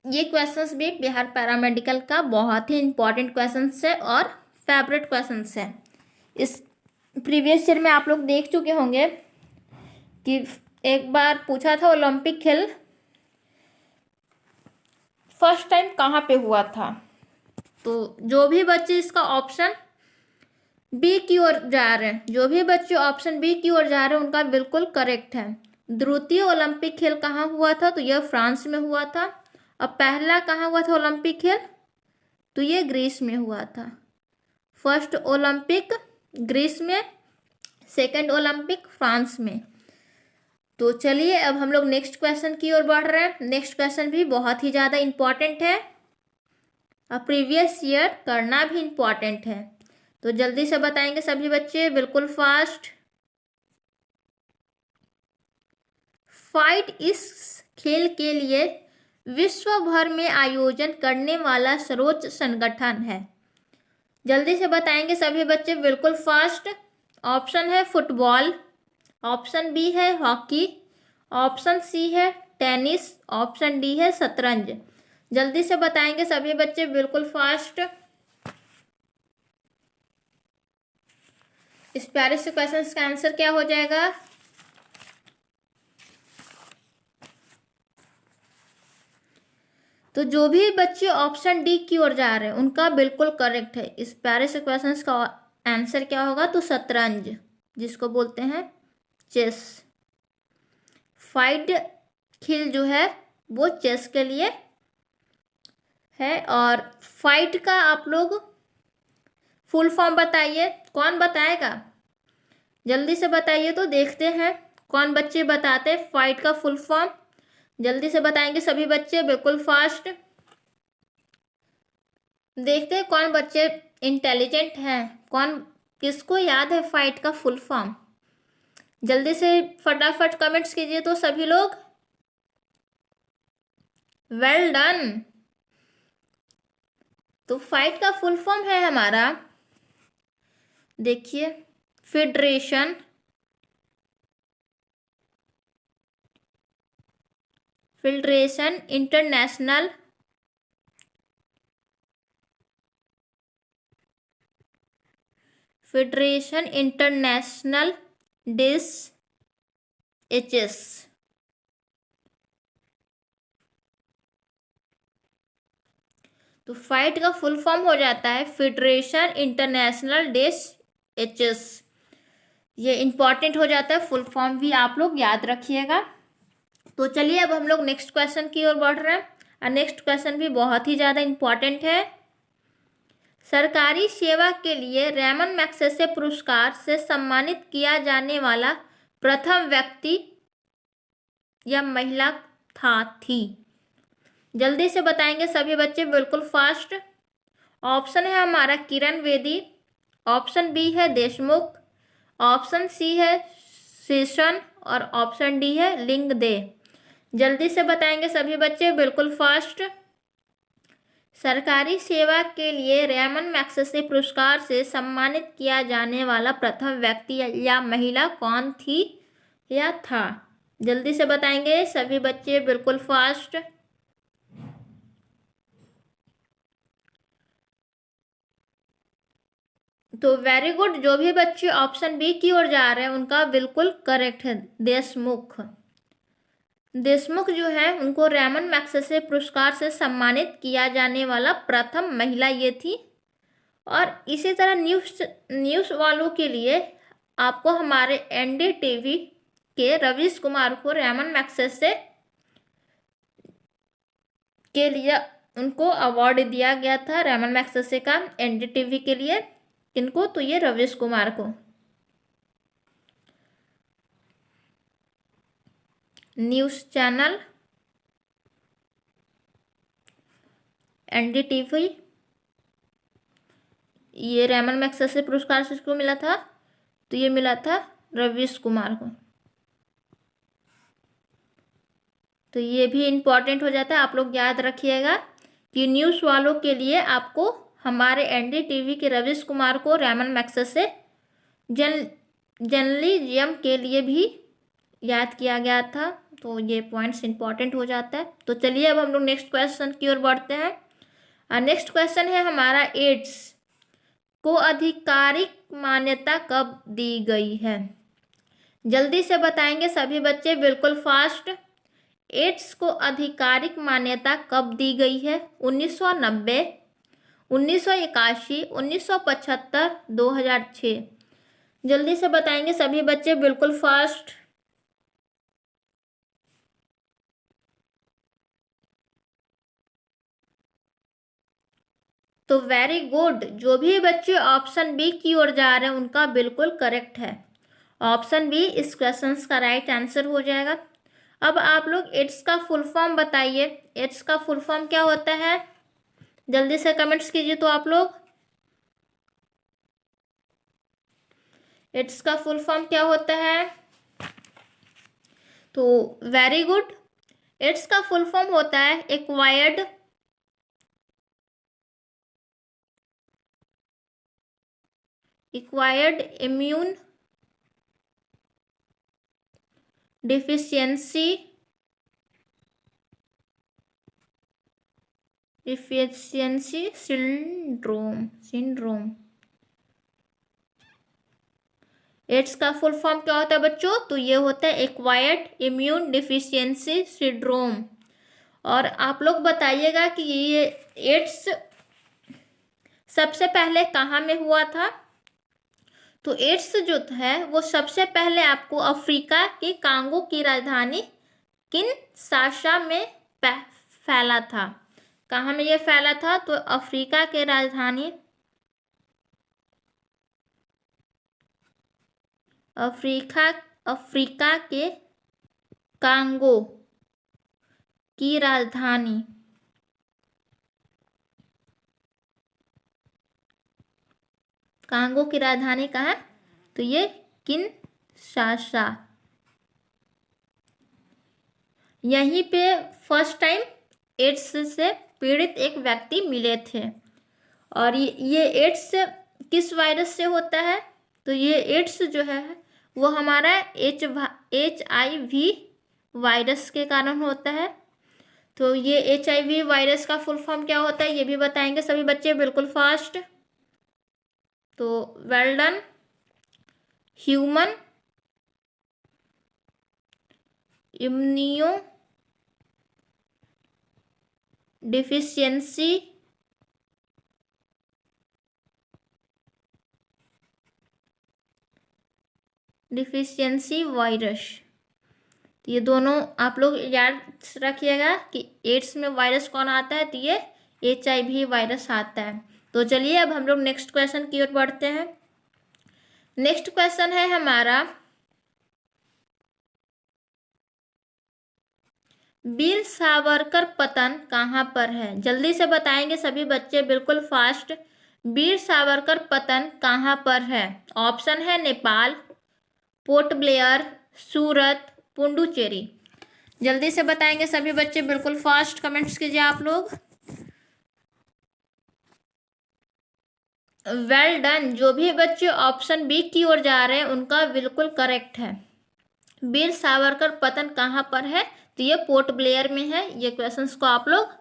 Speaker 1: ये क्वेश्चंस भी बिहार पैरामेडिकल का बहुत ही इम्पोर्टेंट क्वेश्चंस है और फेवरेट क्वेश्चंस है। इस प्रीवियस ईयर में आप लोग देख चुके होंगे कि एक बार पूछा था ओलंपिक खेल फर्स्ट टाइम कहाँ पे हुआ था। तो जो भी बच्चे इसका ऑप्शन बी की ओर जा रहे हैं, जो भी बच्चे ऑप्शन बी की ओर जा रहे हैं उनका बिल्कुल करेक्ट है। द्वितीय ओलंपिक खेल कहाँ हुआ था? तो यह फ्रांस में हुआ था। अब पहला कहाँ हुआ था ओलंपिक खेल? तो ये ग्रीस में हुआ था। फर्स्ट ओलंपिक ग्रीस में, सेकंड ओलंपिक फ्रांस में। तो चलिए अब हम लोग नेक्स्ट क्वेश्चन की ओर बढ़ रहे हैं। नेक्स्ट क्वेश्चन भी बहुत ही ज़्यादा इम्पॉर्टेंट है और प्रीवियस ईयर करना भी इम्पॉर्टेंट है। तो जल्दी से बताएंगे सभी बच्चे, बिल्कुल फास्ट। फाइट इस खेल के लिए विश्व भर में आयोजन करने वाला सर्वोच्च संगठन है। जल्दी से बताएंगे सभी बच्चे, बिल्कुल फास्ट। ऑप्शन है फुटबॉल, ऑप्शन बी है हॉकी, ऑप्शन सी है टेनिस, ऑप्शन डी है शतरंज। जल्दी से बताएंगे सभी बच्चे, बिल्कुल फास्ट। इस प्यारे से क्वेश्चन का आंसर क्या हो जाएगा? तो जो भी बच्चे ऑप्शन डी की ओर जा रहे हैं उनका बिल्कुल करेक्ट है। इस प्यारे से क्वेश्चन का आंसर क्या होगा? तो शतरंज, जिसको बोलते हैं चेस। फाइट खेल जो है वो चेस के लिए है। और फाइट का आप लोग फुल फॉर्म बताइए, कौन बताएगा? जल्दी से बताइए तो देखते हैं कौन बच्चे बताते हैं फाइट का फुल फॉर्म। जल्दी से बताएंगे सभी बच्चे, बिल्कुल फास्ट। देखते हैं कौन बच्चे इंटेलिजेंट हैं, कौन किसको याद है फाइट का फुल फॉर्म। जल्दी से फटाफट कमेंट्स कीजिए तो सभी लोग। Well done. तो फाइट का फुल फॉर्म है हमारा देखिए, फेडरेशन इंटरनेशनल डिस एचएस। तो फाइट का फुल फॉर्म हो जाता है फेडरेशन इंटरनेशनल डिस एचएस। ये इंपॉर्टेंट हो जाता है, फुल फॉर्म भी आप लोग याद रखिएगा। तो चलिए अब हम लोग नेक्स्ट क्वेश्चन की ओर बढ़ रहे हैं, और नेक्स्ट क्वेश्चन भी बहुत ही ज़्यादा इंपॉर्टेंट है। सरकारी सेवा के लिए रैमन मैग्सेसे पुरस्कार से सम्मानित किया जाने वाला प्रथम व्यक्ति या महिला थी। जल्दी से बताएंगे सभी बच्चे, बिल्कुल फास्ट। ऑप्शन है हमारा किरण बेदी, ऑप्शन बी है देशमुख, ऑप्शन सी है शेषन और ऑप्शन डी है लिंगदे। जल्दी से बताएंगे सभी बच्चे, बिल्कुल फास्ट। सरकारी सेवा के लिए रैमन मैग्सेसे पुरस्कार से सम्मानित किया जाने वाला प्रथम व्यक्ति या महिला कौन थी या था? जल्दी से बताएंगे सभी बच्चे, बिल्कुल फास्ट। तो वेरी गुड, जो भी बच्चे ऑप्शन बी की ओर जा रहे हैं उनका बिल्कुल करेक्ट है, देशमुख। देशमुख जो है उनको रैमन मैग्सेसे पुरस्कार से सम्मानित किया जाने वाला प्रथम महिला ये थी। और इसी तरह न्यूज़ वालों के लिए आपको हमारे एनडीटीवी के रवीश कुमार को रैमन मैग्सेसे के लिए उनको अवार्ड दिया गया था, रैमन मैग्सेसे का, एनडीटीवी के लिए। इनको तो ये रवीश कुमार को। न्यूज़ चैनल एनडीटीवी, ये रैमन मैग्सेसे पुरस्कार से इसको मिला था, तो ये मिला था रवीश कुमार को। तो ये भी इम्पॉर्टेंट हो जाता है, आप लोग याद रखिएगा कि न्यूज़ वालों के लिए आपको हमारे एनडीटीवी के रवीश कुमार को रैमन मैग्सेसे जर्नलिज्म के लिए भी याद किया गया था। तो ये पॉइंट्स इंपॉर्टेंट हो जाता है। तो चलिए अब हम लोग नेक्स्ट क्वेश्चन की ओर बढ़ते हैं, और नेक्स्ट क्वेश्चन है हमारा, एड्स को आधिकारिक मान्यता कब दी गई है? जल्दी से बताएंगे सभी बच्चे, बिल्कुल फास्ट। एड्स को आधिकारिक मान्यता कब दी गई है? 1990, 1981, 1975, 2006। जल्दी से बताएंगे सभी बच्चे, बिल्कुल फास्ट। तो वेरी गुड, जो भी बच्चे ऑप्शन बी की ओर जा रहे हैं उनका बिल्कुल करेक्ट है। ऑप्शन बी इस क्वेश्चन का राइट आंसर हो जाएगा। अब आप लोग एड्स का फुल फॉर्म बताइए, एड्स का फुल फॉर्म क्या होता है? जल्दी से कमेंट्स कीजिए तो आप लोग। एड्स का फुल फॉर्म क्या होता है? तो वेरी गुड, एड्स का फुल फॉर्म होता है acquired immune deficiency syndrome. AIDS का फुल फॉर्म क्या होता है बच्चों? तो ये होता है एक्वायर्ड इम्यून डिफिशियंसी सिंड्रोम। और आप लोग बताइएगा कि ये एड्स सबसे पहले कहाँ में हुआ था? तो एड्स जो है वो सबसे पहले आपको अफ्रीका के कांगो की राजधानी किनशासा में फैला था। कहाँ में ये फैला था? तो अफ्रीका के राजधानी अफ्रीका के कांगो की राजधानी कहाँ है? तो ये किनशासा। यहीं पे फर्स्ट टाइम एड्स से पीड़ित एक व्यक्ति मिले थे। और ये एड्स किस वायरस से होता है? तो ये एड्स जो है वो हमारा HIV वायरस के कारण होता है। तो ये HIV वायरस का फुल फॉर्म क्या होता है ये भी बताएंगे सभी बच्चे बिल्कुल फास्ट। तो well done. Human immuno deficiency virus. तो ये दोनों आप लोग याद रखिएगा कि एड्स में वायरस कौन आता है, तो ये HIV वायरस आता है। तो चलिए अब हम लोग नेक्स्ट क्वेश्चन की ओर बढ़ते हैं। नेक्स्ट क्वेश्चन है हमारा, वीर सावरकर पतन कहाँ पर है? जल्दी से बताएंगे सभी बच्चे बिल्कुल फास्ट। वीर सावरकर पतन कहाँ पर है? ऑप्शन है नेपाल, पोर्ट ब्लेयर, सूरत, पुडुचेरी। जल्दी से बताएंगे सभी बच्चे बिल्कुल फास्ट, कमेंट्स कीजिए आप लोग। Well done. जो भी बच्चे ऑप्शन बी की ओर जा रहे हैं उनका बिल्कुल करेक्ट है। वीर सावरकर पतन कहाँ पर है? तो ये पोर्ट ब्लेयर में है। ये क्वेश्चंस को आप लोग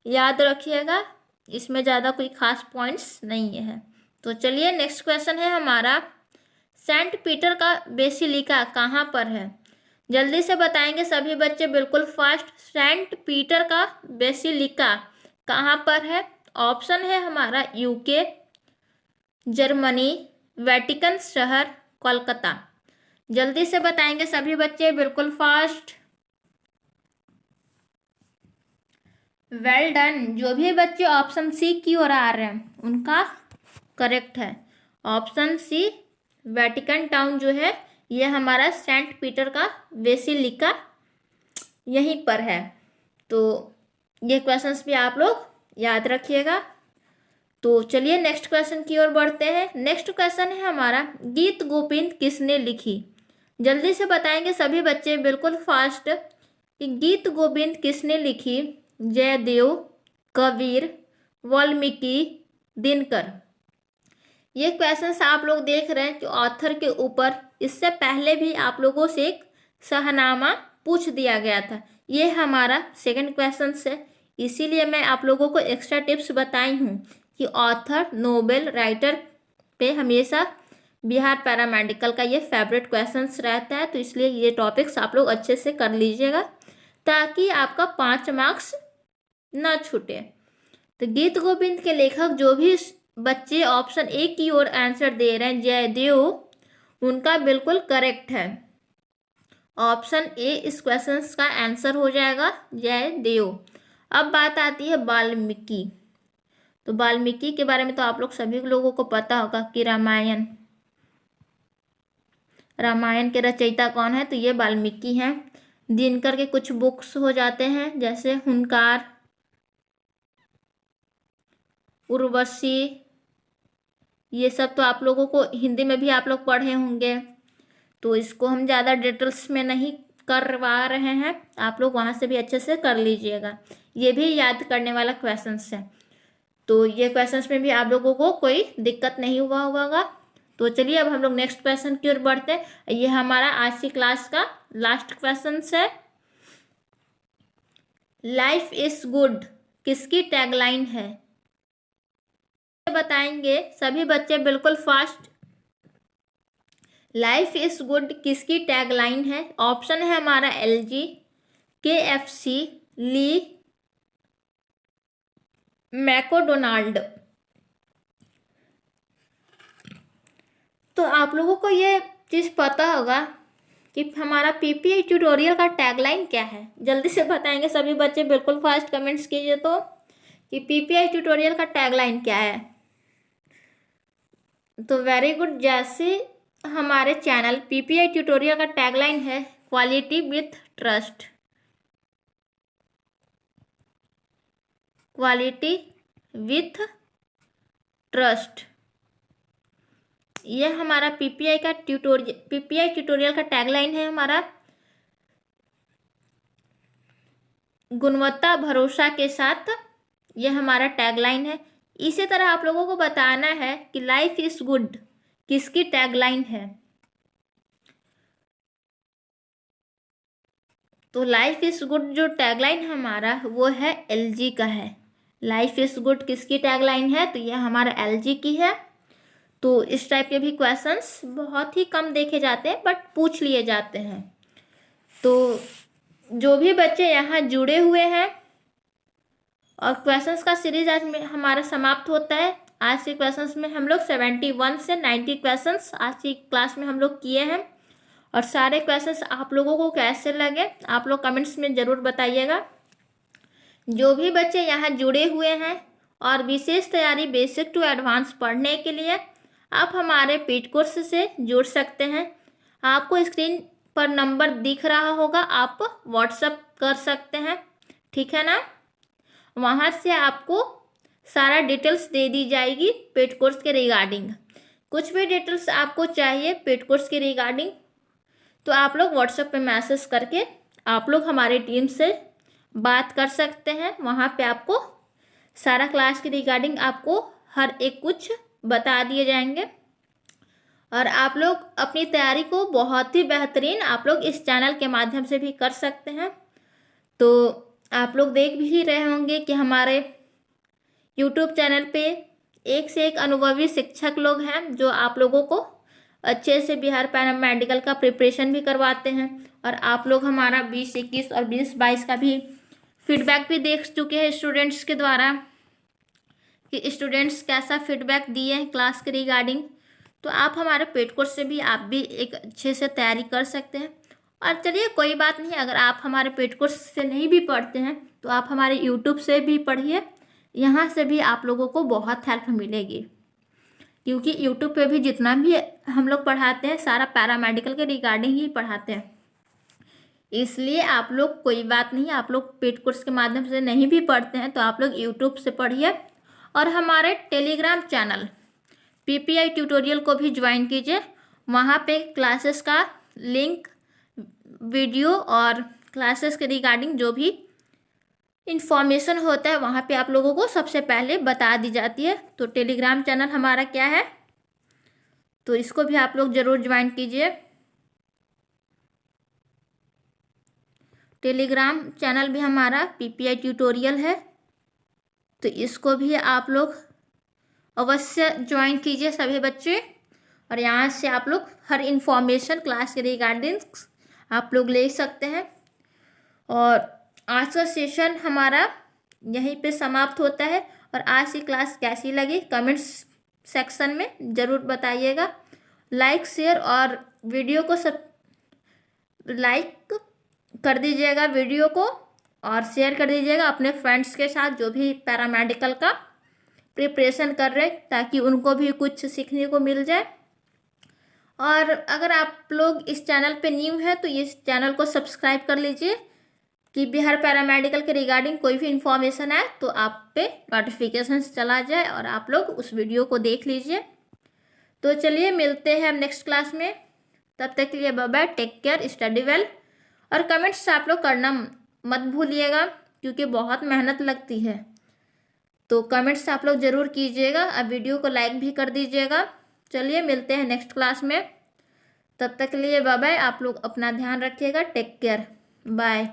Speaker 1: याद रखिएगा, इसमें ज़्यादा कोई खास पॉइंट्स नहीं है। तो चलिए नेक्स्ट क्वेश्चन है हमारा, सेंट पीटर का बेसिलिका कहाँ पर है? जल्दी से बताएंगे सभी बच्चे बिल्कुल फास्ट। सेंट पीटर का बेसिलिका कहाँ पर है? ऑप्शन है हमारा UK, जर्मनी, वेटिकन शहर, कोलकाता। जल्दी से बताएंगे सभी बच्चे बिल्कुल फास्ट। Well done. जो भी बच्चे ऑप्शन सी की ओर आ रहे हैं उनका करेक्ट है। ऑप्शन सी वेटिकन टाउन जो है ये हमारा सेंट पीटर का बेसिलिका यहीं पर है। तो ये क्वेश्चंस भी आप लोग याद रखिएगा। तो चलिए नेक्स्ट क्वेश्चन की ओर बढ़ते हैं। नेक्स्ट क्वेश्चन है हमारा, गीत गोविंद किसने लिखी? जल्दी से बताएंगे सभी बच्चे बिल्कुल फास्ट कि गीत गोविंद किसने लिखी? जयदेव, कबीर, वाल्मीकि, दिनकर। ये क्वेश्चंस आप लोग देख रहे हैं कि ऑथर के ऊपर इससे पहले भी आप लोगों से एक शहनामा पूछ दिया गया था। ये हमारा सेकंड क्वेश्चन है, इसीलिए मैं आप लोगों को एक्स्ट्रा टिप्स बताई हूँ कि ऑथर नोबेल राइटर पे हमेशा बिहार पैरामेडिकल का ये फेवरेट क्वेश्चंस रहता है। तो इसलिए ये टॉपिक्स आप लोग अच्छे से कर लीजिएगा ताकि आपका 5 मार्क्स ना छूटे। तो गीत गोविंद के लेखक जो भी बच्चे ऑप्शन ए की ओर आंसर दे रहे हैं जयदेव, उनका बिल्कुल करेक्ट है। ऑप्शन ए इस क्वेश्चन का आंसर हो जाएगा, जयदेव। अब बात आती है वाल्मीकि। तो वाल्मीकि के बारे में तो आप लोग सभी लोगों को पता होगा कि रामायण के रचयिता कौन है? तो ये वाल्मीकि हैं। दिनकर के कुछ बुक्स हो जाते हैं जैसे हुंकार, उर्वशी, ये सब तो आप लोगों को हिंदी में भी आप लोग पढ़े होंगे। तो इसको हम ज़्यादा डिटेल्स में नहीं करवा रहे हैं, आप लोग वहाँ से भी अच्छे से कर लीजिएगा। ये भी याद करने वाला क्वेश्चंस है। तो ये क्वेश्चंस में भी आप लोगों को कोई दिक्कत नहीं हुआ होगा। तो चलिए अब हम लोग नेक्स्ट क्वेश्चन की ओर बढ़ते हैं। ये हमारा आज की क्लास का लास्ट क्वेश्चन है। लाइफ इज गुड किसकी टैगलाइन है? बताएंगे सभी बच्चे बिल्कुल फास्ट। लाइफ इज गुड किसकी टैगलाइन है? ऑप्शन है हमारा LG, KFC, ली, मैकडोनाल्ड। तो आप लोगों को ये चीज़ पता होगा कि हमारा PPI ट्यूटोरियल का टैगलाइन क्या है? जल्दी से बताएंगे सभी बच्चे बिल्कुल फास्ट, कमेंट्स कीजिए तो कि PPI ट्यूटोरियल का टैगलाइन क्या है। तो वेरी गुड। जैसे हमारे चैनल PPI ट्यूटोरियल का टैगलाइन है quality with trust. Quality with trust, ये हमारा PPI ट्यूटोरियल का टैगलाइन है हमारा। गुणवत्ता भरोसा के साथ, ये हमारा टैगलाइन है। इसी तरह आप लोगों को बताना है कि लाइफ इज गुड किसकी टैगलाइन है। तो लाइफ इज गुड जो टैगलाइन हमारा वो है एलजी का है। लाइफ इज गुड किसकी टैगलाइन है, तो ये हमारा एलजी की है। तो इस टाइप के भी क्वेश्चंस बहुत ही कम देखे जाते हैं बट पूछ लिए जाते हैं। तो जो भी बच्चे यहाँ जुड़े हुए हैं, और क्वेश्चंस का सीरीज आज में हमारा समाप्त होता है। आज के क्वेश्चंस में हम लोग 71 से 90 क्वेश्चंस आज की क्लास में हम लोग किए हैं। और सारे क्वेश्चंस आप लोगों को कैसे लगे आप लोग कमेंट्स में ज़रूर बताइएगा। जो भी बच्चे यहाँ जुड़े हुए हैं और विशेष तैयारी बेसिक टू एडवांस पढ़ने के लिए आप हमारे पेड कोर्स से जुड़ सकते हैं। आपको स्क्रीन पर नंबर दिख रहा होगा, आप व्हाट्सएप कर सकते हैं, ठीक है ना। वहाँ से आपको सारा डिटेल्स दे दी जाएगी पेड कोर्स के रिगार्डिंग। कुछ भी डिटेल्स आपको चाहिए पेड कोर्स के रिगार्डिंग तो आप लोग व्हाट्सएप पे मैसेज करके आप लोग हमारी टीम से बात कर सकते हैं। वहाँ पे आपको सारा क्लास के रिगार्डिंग आपको हर एक कुछ बता दिए जाएंगे। और आप लोग अपनी तैयारी को बहुत ही बेहतरीन आप लोग इस चैनल के माध्यम से भी कर सकते हैं। तो आप लोग देख भी रहे होंगे कि हमारे यूट्यूब चैनल पे एक से एक अनुभवी शिक्षक लोग हैं जो आप लोगों को अच्छे से बिहार पैरामेडिकल का प्रिपरेशन भी करवाते हैं। और आप लोग हमारा 2021 और 2022 का भी फीडबैक भी देख चुके हैं स्टूडेंट्स के द्वारा कि स्टूडेंट्स कैसा फीडबैक दिए हैं क्लास के रिगार्डिंग। तो आप हमारे पेड कोर्स से भी आप भी एक अच्छे से तैयारी कर सकते हैं। और चलिए कोई बात नहीं, अगर आप हमारे पेड कोर्स से नहीं भी पढ़ते हैं तो आप हमारे यूट्यूब से भी पढ़िए, यहाँ से भी आप लोगों को बहुत हेल्प मिलेगी। क्योंकि यूट्यूब पे भी जितना भी हम लोग पढ़ाते हैं सारा पैरामेडिकल के रिगार्डिंग ही पढ़ाते हैं। इसलिए आप लोग कोई बात नहीं, आप लोग पेड कोर्स के माध्यम से नहीं भी पढ़ते हैं तो आप लोग यूट्यूब से पढ़िए। और हमारे टेलीग्राम चैनल पीपीआई ट्यूटोरियल को भी ज्वाइन कीजिए। वहाँ पे क्लासेस का लिंक, वीडियो और क्लासेस के रिगार्डिंग जो भी इंफॉर्मेशन होता है वहाँ पे आप लोगों को सबसे पहले बता दी जाती है। तो टेलीग्राम चैनल हमारा क्या है, तो इसको भी आप लोग ज़रूर ज्वाइन कीजिए। टेलीग्राम चैनल भी हमारा पीपीआई ट्यूटोरियल है, तो इसको भी आप लोग अवश्य ज्वाइन कीजिए सभी बच्चे। और यहाँ से आप लोग हर इंफॉर्मेशन क्लास के रिगार्डिंग आप लोग ले सकते हैं। और आज का सेशन हमारा यहीं पे समाप्त होता है। और आज की क्लास कैसी लगी कमेंट्स सेक्शन में ज़रूर बताइएगा। लाइक शेयर और वीडियो को सब लाइक कर दीजिएगा वीडियो को, और शेयर कर दीजिएगा अपने फ्रेंड्स के साथ जो भी पैरामेडिकल का प्रिपरेशन कर रहे हैं, ताकि उनको भी कुछ सीखने को मिल जाए। और अगर आप लोग इस चैनल पे न्यू हैं तो इस चैनल को सब्सक्राइब कर लीजिए कि बिहार पैरामेडिकल के रिगार्डिंग कोई भी इंफॉर्मेशन आए तो आप पे नोटिफिकेशन चला जाए और आप लोग उस वीडियो को देख लीजिए। तो चलिए मिलते हैं हम नेक्स्ट क्लास में, तब तक के लिए bye bye, take care, study well. और कमेंट्स आप लोग करना मत भूलिएगा क्योंकि बहुत मेहनत लगती है। तो कमेंट्स आप लोग ज़रूर कीजिएगा, अब वीडियो को लाइक भी कर दीजिएगा। चलिए मिलते हैं नेक्स्ट क्लास में, तब तक के लिए बाय बाय। आप लोग अपना ध्यान रखिएगा, टेक केयर, बाय।